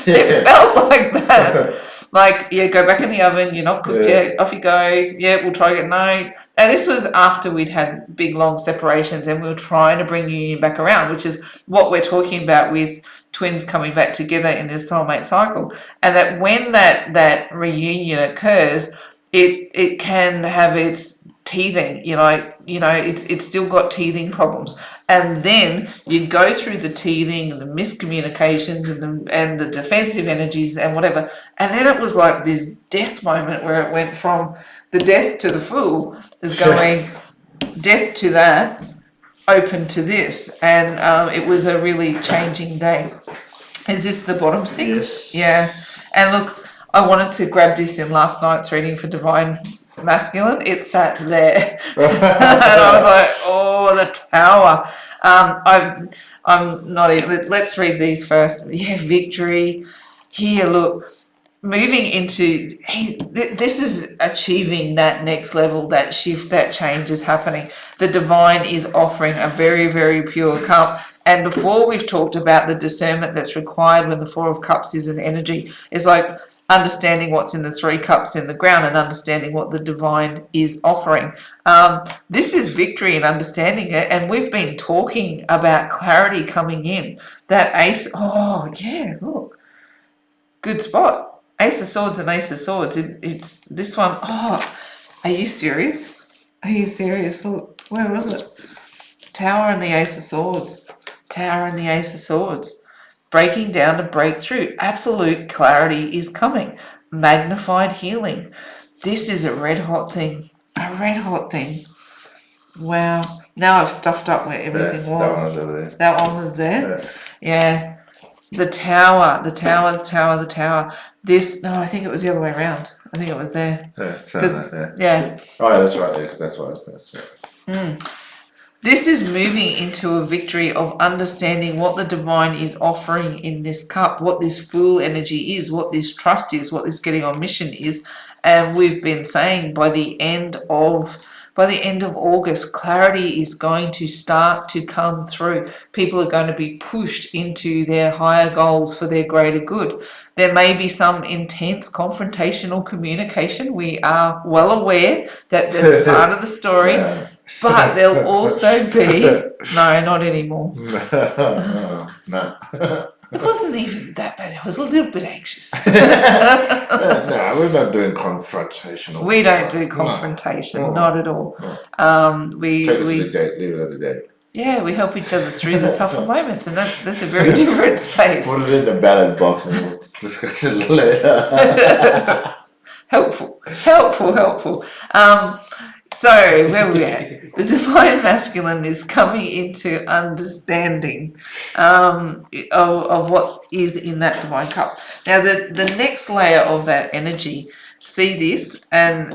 It felt like that. Like, go back in the oven, you're not cooked yet, off you go. We'll try again. No. And this was after we'd had big, long separations, and we were trying to bring union back around, which is what we're talking about with twins coming back together in this soulmate cycle. And that when that reunion occurs, it can have its teething, it's still got teething problems. And then you go through the teething and the miscommunications and the defensive energies and whatever. And then it was like this death moment where it went from the death to the fool is going death to that, open to this. And it was a really changing day. Is this the bottom six? Yes. Yeah. And look, I wanted to grab this in last night's reading for Divine Masculine. It sat there. And I was like, oh, the tower. I'm not even, let's read these first. Yeah, victory. Here, look, moving into, this is achieving that next level, that shift, that change is happening. The divine is offering a very, very pure cup. And before we've talked about the discernment that's required when the Four of Cups is an energy, it's like understanding what's in the three cups in the ground and understanding what the divine is offering. This is victory and understanding it. And we've been talking about clarity coming in. That ace, oh yeah, look, good spot. Ace of Swords and Ace of Swords. It's this one. Oh, are you serious? Are you serious? Look, where was it? Tower and the Ace of Swords. Tower and the Ace of Swords. Breaking down to breakthrough. Absolute clarity is coming. Magnified healing. This is a red hot thing. A red hot thing. Wow. Now I've stuffed up where everything was. That one was over there. That one was there? Yeah. The tower. This, no, I think it was the other way around. I think it was there. Yeah. Oh, yeah, that's right there, because that's what I was going to say. This is moving into a victory of understanding what the divine is offering in this cup, what this Fool energy is, what this trust is, what this getting on mission is. And we've been saying by the end of August, clarity is going to start to come through. People are going to be pushed into their higher goals for their greater good. There may be some intense confrontational communication. We are well aware that that's part of the story. Yeah. But there'll also be... No, not anymore. No. It wasn't even that bad. I was a little bit anxious. No, we're not doing confrontational. We don't do confrontation, No. not at all. No. We Take it to the gate, leave it at the gate. Yeah, we help each other through the tougher moments, and that's a very different space. Put it in the ballot box and we'll discuss it later. Helpful. So where we at? The divine masculine is coming into understanding of what is in that divine cup. Now the next layer of that energy, see this, and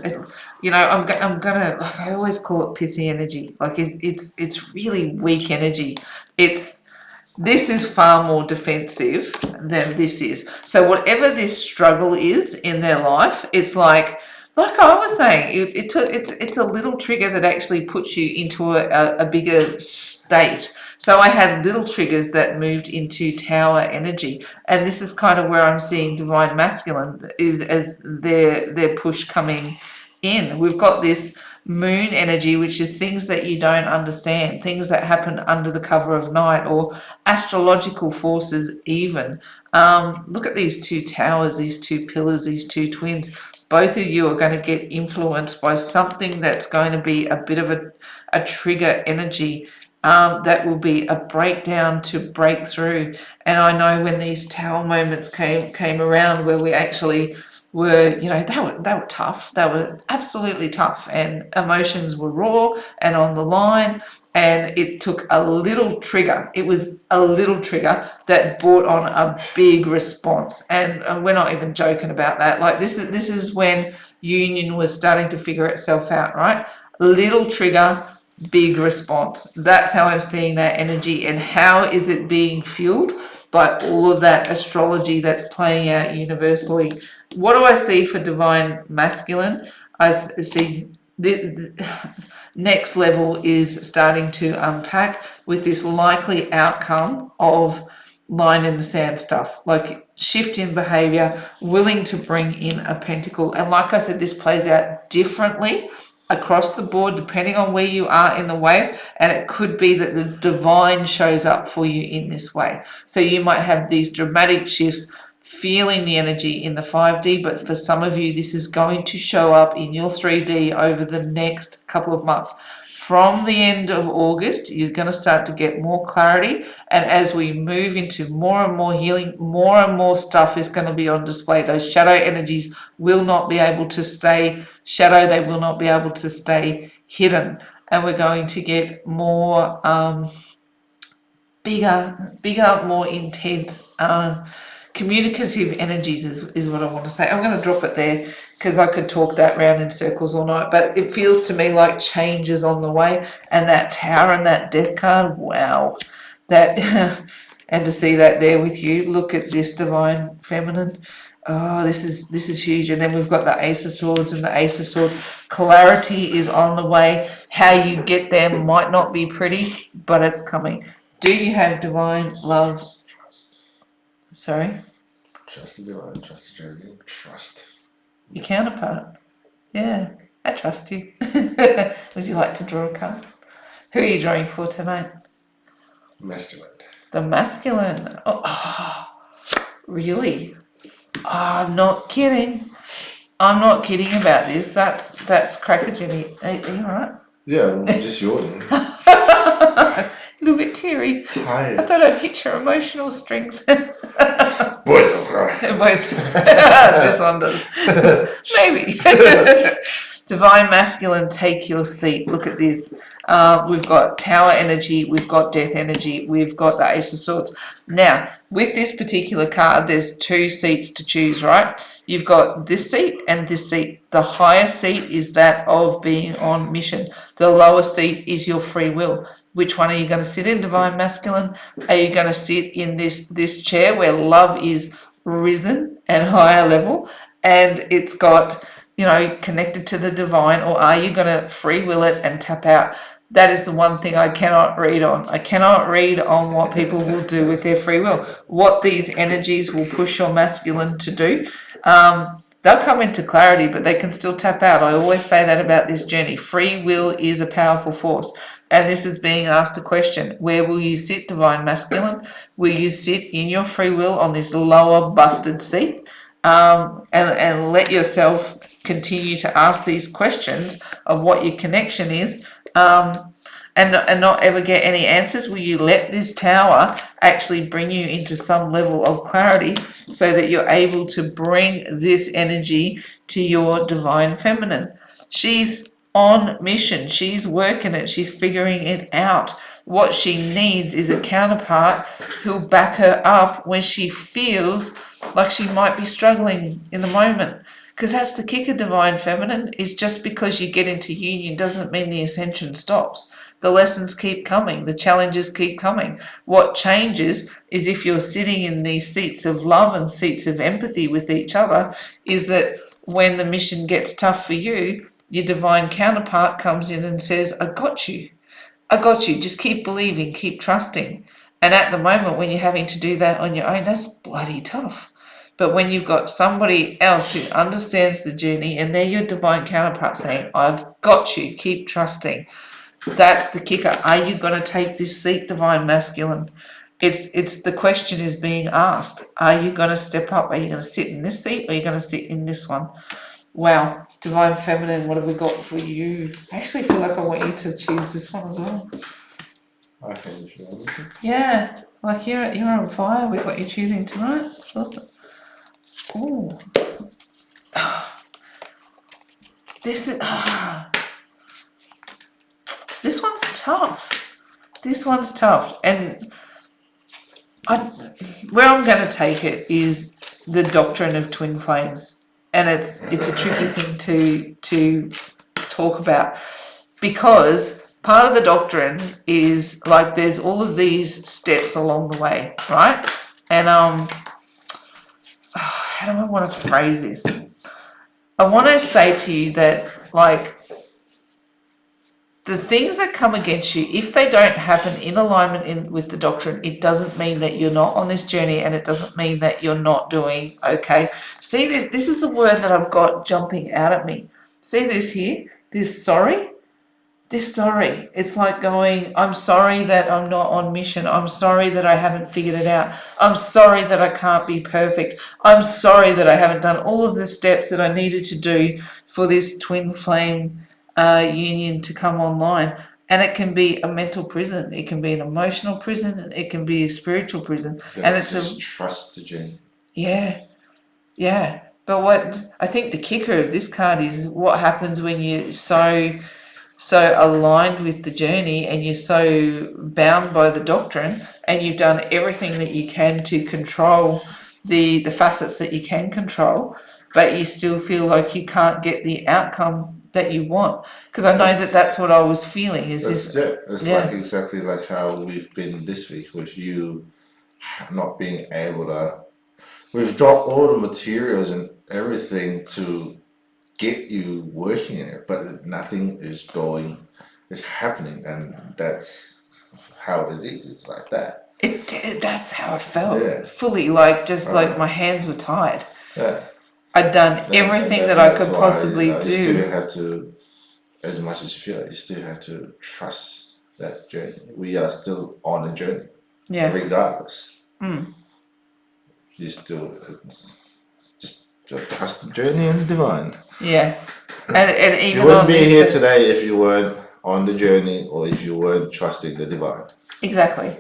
I'm gonna, like, I always call it pissy energy. Like it's really weak energy. This is far more defensive than this is. So whatever this struggle is in their life, it's like I was saying, it's a little trigger that actually puts you into a bigger state. So I had little triggers that moved into tower energy. And this is kind of where I'm seeing divine masculine is as their push coming in. We've got this moon energy, which is things that you don't understand, things that happen under the cover of night, or astrological forces even. Look at these two towers, these two pillars, these two twins. Both of you are going to get influenced by something that's going to be a bit of a trigger energy, that will be a breakdown to break through. And I know when these tower moments came around where we actually were, they were tough. They were absolutely tough, and emotions were raw and on the line. And it took a little trigger. It was a little trigger that brought on a big response. And we're not even joking about that. Like this is when union was starting to figure itself out, right? Little trigger, big response. That's how I'm seeing that energy. And how is it being fueled? By all of that astrology that's playing out universally. What do I see for divine masculine? I see the next level is starting to unpack with this likely outcome of line in the sand stuff, like shift in behavior, willing to bring in a pentacle. And like I said, this plays out differently across the board depending on where you are in the waves, and it could be that the divine shows up for you in this way. So you might have these dramatic shifts feeling the energy in the 5D, but for some of you, this is going to show up in your 3D over the next couple of months. From the end of August, you're going to start to get more clarity. And as we move into more and more healing, more and more stuff is going to be on display. Those shadow energies will not be able to stay shadow. They will not be able to stay hidden. And we're going to get more bigger, more intense, communicative energies is what I want to say. I'm going to drop it there because I could talk that round in circles all night, but it feels to me like change is on the way. And that tower and that death card, wow, that and to see that there with you. Look at this divine feminine. Oh, this is huge. And then we've got the Ace of Swords and the Ace of Swords. Clarity is on the way. How you get there might not be pretty, but it's coming. Do you have divine love? Sorry? Trust the divine, trust the journey, trust. Your counterpart. Yeah, I trust you. Would you like to draw a card? Who are you drawing for tonight? Masculine. The masculine. Oh, really? Oh, I'm not kidding. I'm not kidding about this. That's cracker-Jenny. Are you alright? Yeah, I'm just yawning. A little bit teary. I Tired. thought I'd hit your emotional strings. Boy, don't cry. This one does. Maybe. Divine masculine, take your seat. Look at this. We've got tower energy, we've got death energy, we've got the Ace of Swords. Now, with this particular card, there's 2 seats to choose, right? You've got this seat and this seat. The higher seat is that of being on mission. The lower seat is your free will. Which one are you going to sit in, divine masculine? Are you going to sit in this chair where love is risen and higher level and it's got, connected to the divine, or are you going to free will it and tap out? That is the one thing I cannot read on. I cannot read on what people will do with their free will, what these energies will push your masculine to do. They'll come into clarity, but they can still tap out. I always say that about this journey. Free will is a powerful force. And this is being asked a question. Where will you sit, divine masculine? Will you sit in your free will on this lower busted seat? And let yourself continue to ask these questions of what your connection is, and not ever get any answers? Will you let this tower actually bring you into some level of clarity so that you're able to bring this energy to your divine feminine? She's on mission. She's working it. She's figuring it out. What she needs is a counterpart who'll back her up when she feels like she might be struggling in the moment. Because that's the kicker, divine feminine, is just because you get into union doesn't mean the ascension stops. The lessons keep coming. The challenges keep coming. What changes is if you're sitting in these seats of love and seats of empathy with each other, is that when the mission gets tough for you, your divine counterpart comes in and says, I got you. I got you. Just keep believing, keep trusting. And at the moment when you're having to do that on your own, that's bloody tough. But when you've got somebody else who understands the journey and they're your divine counterpart saying, I've got you, keep trusting. That's the kicker. Are you going to take this seat, divine masculine? It's the question is being asked. Are you going to step up? Are you going to sit in this seat or are you going to sit in this one? Wow. Divine feminine, what have we got for you? I actually feel like I want you to choose this one as well. I think you should. Yeah, like you're on fire with what you're choosing tonight. It's awesome. Oh, this is this one's tough. This one's tough, and where I'm going to take it is the doctrine of twin flames, and it's a tricky thing to talk about because part of the doctrine is like there's all of these steps along the way, right? And how do I want to phrase this? I want to say to you that, like, the things that come against you, if they don't happen in alignment with the doctrine, it doesn't mean that you're not on this journey and it doesn't mean that you're not doing okay. See, this is the word that I've got jumping out at me. See this here? This sorry? they're sorry. It's like going, I'm sorry that I'm not on mission. I'm sorry that I haven't figured it out. I'm sorry that I can't be perfect. I'm sorry that I haven't done all of the steps that I needed to do for this twin flame union to come online. And it can be a mental prison. It can be an emotional prison. It can be a spiritual prison. And it's just trust the journey. Yeah, yeah. But what I think the kicker of this card is what happens when you're so aligned with the journey and you're so bound by the doctrine and you've done everything that you can to control the facets that you can control, but you still feel like you can't get the outcome that you want. Because I know that that's what I was feeling. Is this? It's like exactly like how we've been this week with you not being able to. We've dropped all the materials and everything to get you working in it, but nothing is happening, and that's how it is. It's like that. That's how I felt. Fully, like just like my hands were tied. Yeah. I'd done everything that I could possibly do. You still have to, as much as you feel like, you still have to trust that journey. We are still on a journey. Yeah. Regardless. You still just trust the journey and the divine. Yeah. And even you wouldn't be here today if you weren't on the journey or if you weren't trusting the divine. Exactly.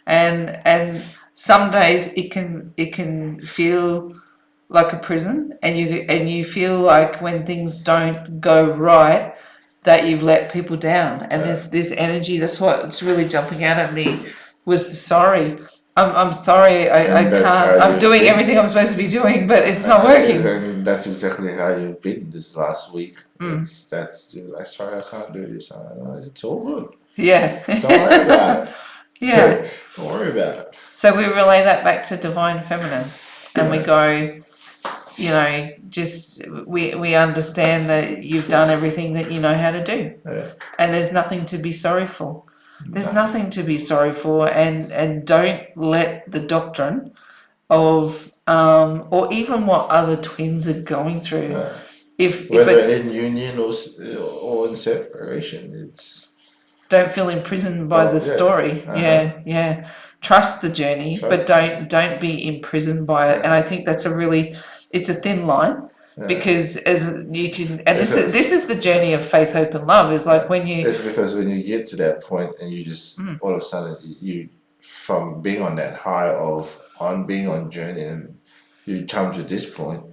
And some days it can feel like a prison, and you feel like when things don't go right that you've let people down, and there's this energy. That's what's really jumping out at me was the sorry. I'm sorry, I can't. I'm doing everything I'm supposed to be doing, but it's not working. And that's exactly how you've been this last week. That's you're like, sorry, I can't do this. It's all good. Yeah. Don't worry about it. Yeah. Don't worry about it. So we relay that back to divine feminine, and we go, just we understand that you've done everything that you know how to do, and there's nothing to be sorry for. There's nothing to be sorry for, and don't let the doctrine of or even what other twins are going through. Whether in union or in separation, don't feel imprisoned by the story. Yeah. Trust the journey, but don't be imprisoned by it. And I think that's it's a thin line. Because as you can, and this is the journey of faith, hope, and love. Is like when you. It's because when you get to that point and you just all of a sudden you from being on that high of being on journey and you come to this point,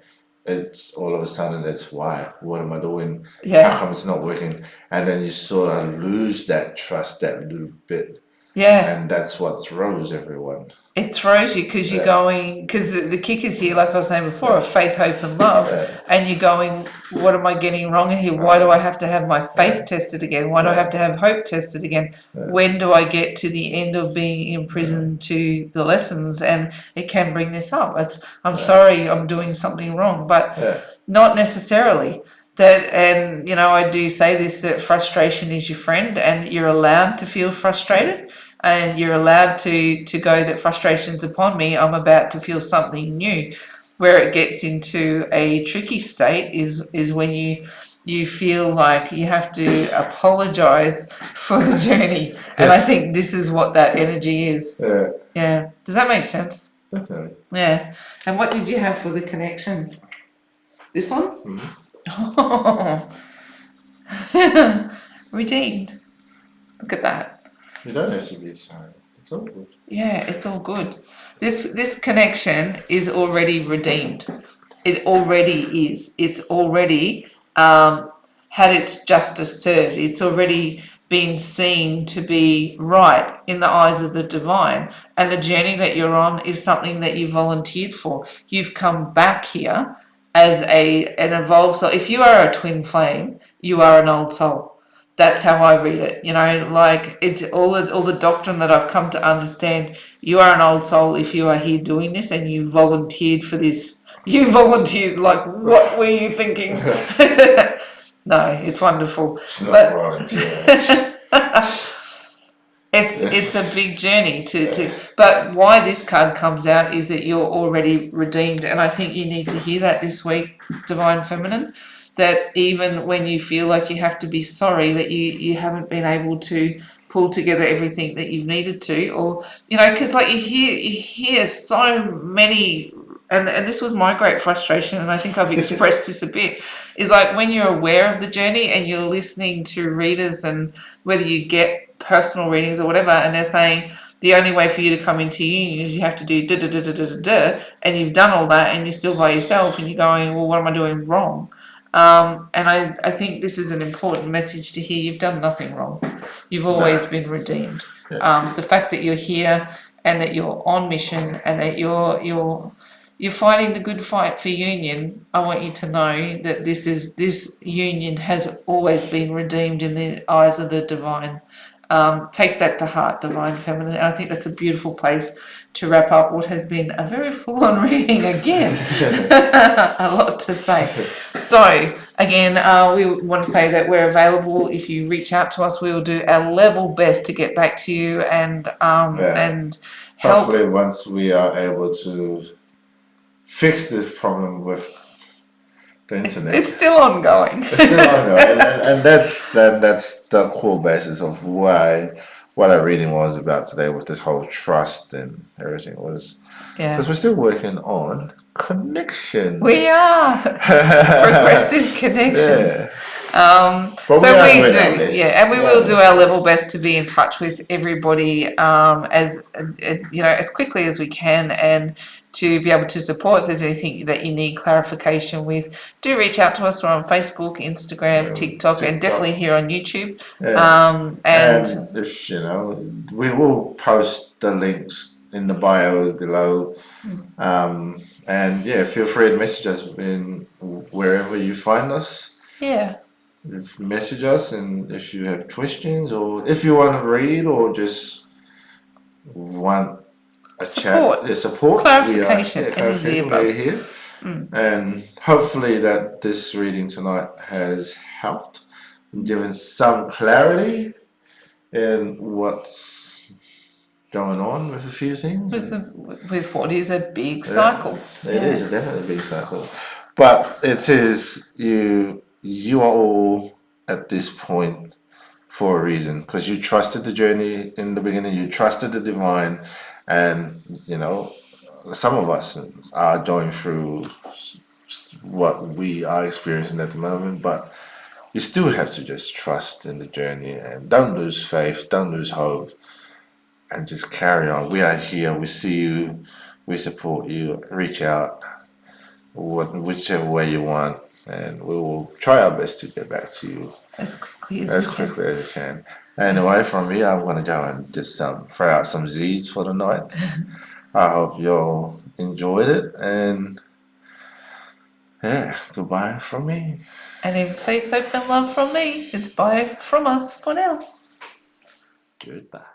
it's all of a sudden it's why? What am I doing? How come it's not working? And then you sort of lose that trust that little bit. Yeah. And that's what throws everyone. It throws you because you're going, because the kick is here, like I was saying before, of faith, hope, and love. And you're going, what am I getting wrong in here? Why do I have to have my faith tested again? Why do I have to have hope tested again? When do I get to the end of being imprisoned to the lessons? And it can bring this up. I'm sorry, I'm doing something wrong, but not necessarily. And I do say this, that frustration is your friend, and you're allowed to feel frustrated, and you're allowed to go that frustration's upon me, I'm about to feel something new. Where it gets into a tricky state is when you feel like you have to apologize for the journey. And I think this is what that energy is. Yeah. Does that make sense? Definitely. Yeah. And what did you have for the connection? This one? Mm-hmm. Oh. Redeemed. Look at that. You don't have to be sorry. It's all good. Yeah, it's all good. This connection is already redeemed. It already is. It's already had its justice served. It's already been seen to be right in the eyes of the divine. And the journey that you're on is something that you volunteered for. You've come back here as an evolved soul. If you are a twin flame, you are an old soul. That's how I read it. Like it's all the doctrine that I've come to understand. You are an old soul if you are here doing this, and you volunteered for this. You volunteered. Like, what were you thinking? No, it's wonderful. It's not volunteer. It's a big journey but why this card comes out is that you're already redeemed, and I think you need to hear that this week, Divine Feminine, that even when you feel like you have to be sorry that you haven't been able to pull together everything that you've needed to, or because like you hear so many, and this was my great frustration, and I think I've expressed this a bit, is like when you're aware of the journey and you're listening to readers, and whether you get personal readings or whatever, and they're saying the only way for you to come into union is you have to do da da da da da da da, and you've done all that and you're still by yourself and you're going, well, what am I doing wrong? And I think this is an important message to hear. You've done nothing wrong. You've always been redeemed. The fact that you're here and that you're on mission and that you're fighting the good fight for union, I want you to know that this union has always been redeemed in the eyes of the divine. Take that to heart, divine feminine. And I think that's a beautiful place to wrap up what has been a very full-on reading again. A lot to say. So again, we want to say that we're available. If you reach out to us, we will do our level best to get back to you and help. Hopefully, once we are able to fix this problem with the internet, It's still ongoing. it's still ongoing, and that's the core basis of why what our reading was about today with this whole trust and everything was because we're still working on connections. We are progressive connections. But So are we doing our do, best. and we will do our level best to be in touch with everybody as as quickly as we can, and to be able to support. If there's anything that you need clarification with, do reach out to us. We're on Facebook, Instagram, TikTok, and definitely here on YouTube. And if we will post the links in the bio below. And feel free to message us in wherever you find us. Message us, and if you have questions or if you want to read or just want a Support. support, Clarification, we're here. And hopefully that this reading tonight has helped and given some clarity in what's going on with a few things. With what is a big cycle. It is definitely a big cycle. But it is you are all at this point for a reason, because you trusted the journey in the beginning, you trusted the divine, and some of us are going through what we are experiencing at the moment, but you still have to just trust in the journey and don't lose faith, don't lose hope, and just carry on. We are here, we see you, we support you. Reach out whichever way you want, and we will try our best to get back to you as quickly as you can. Anyway, from me, I'm going to go and just throw out some Z's for the night. I hope you all enjoyed it, and goodbye from me. And in faith, hope, and love from me, it's bye from us for now. Goodbye.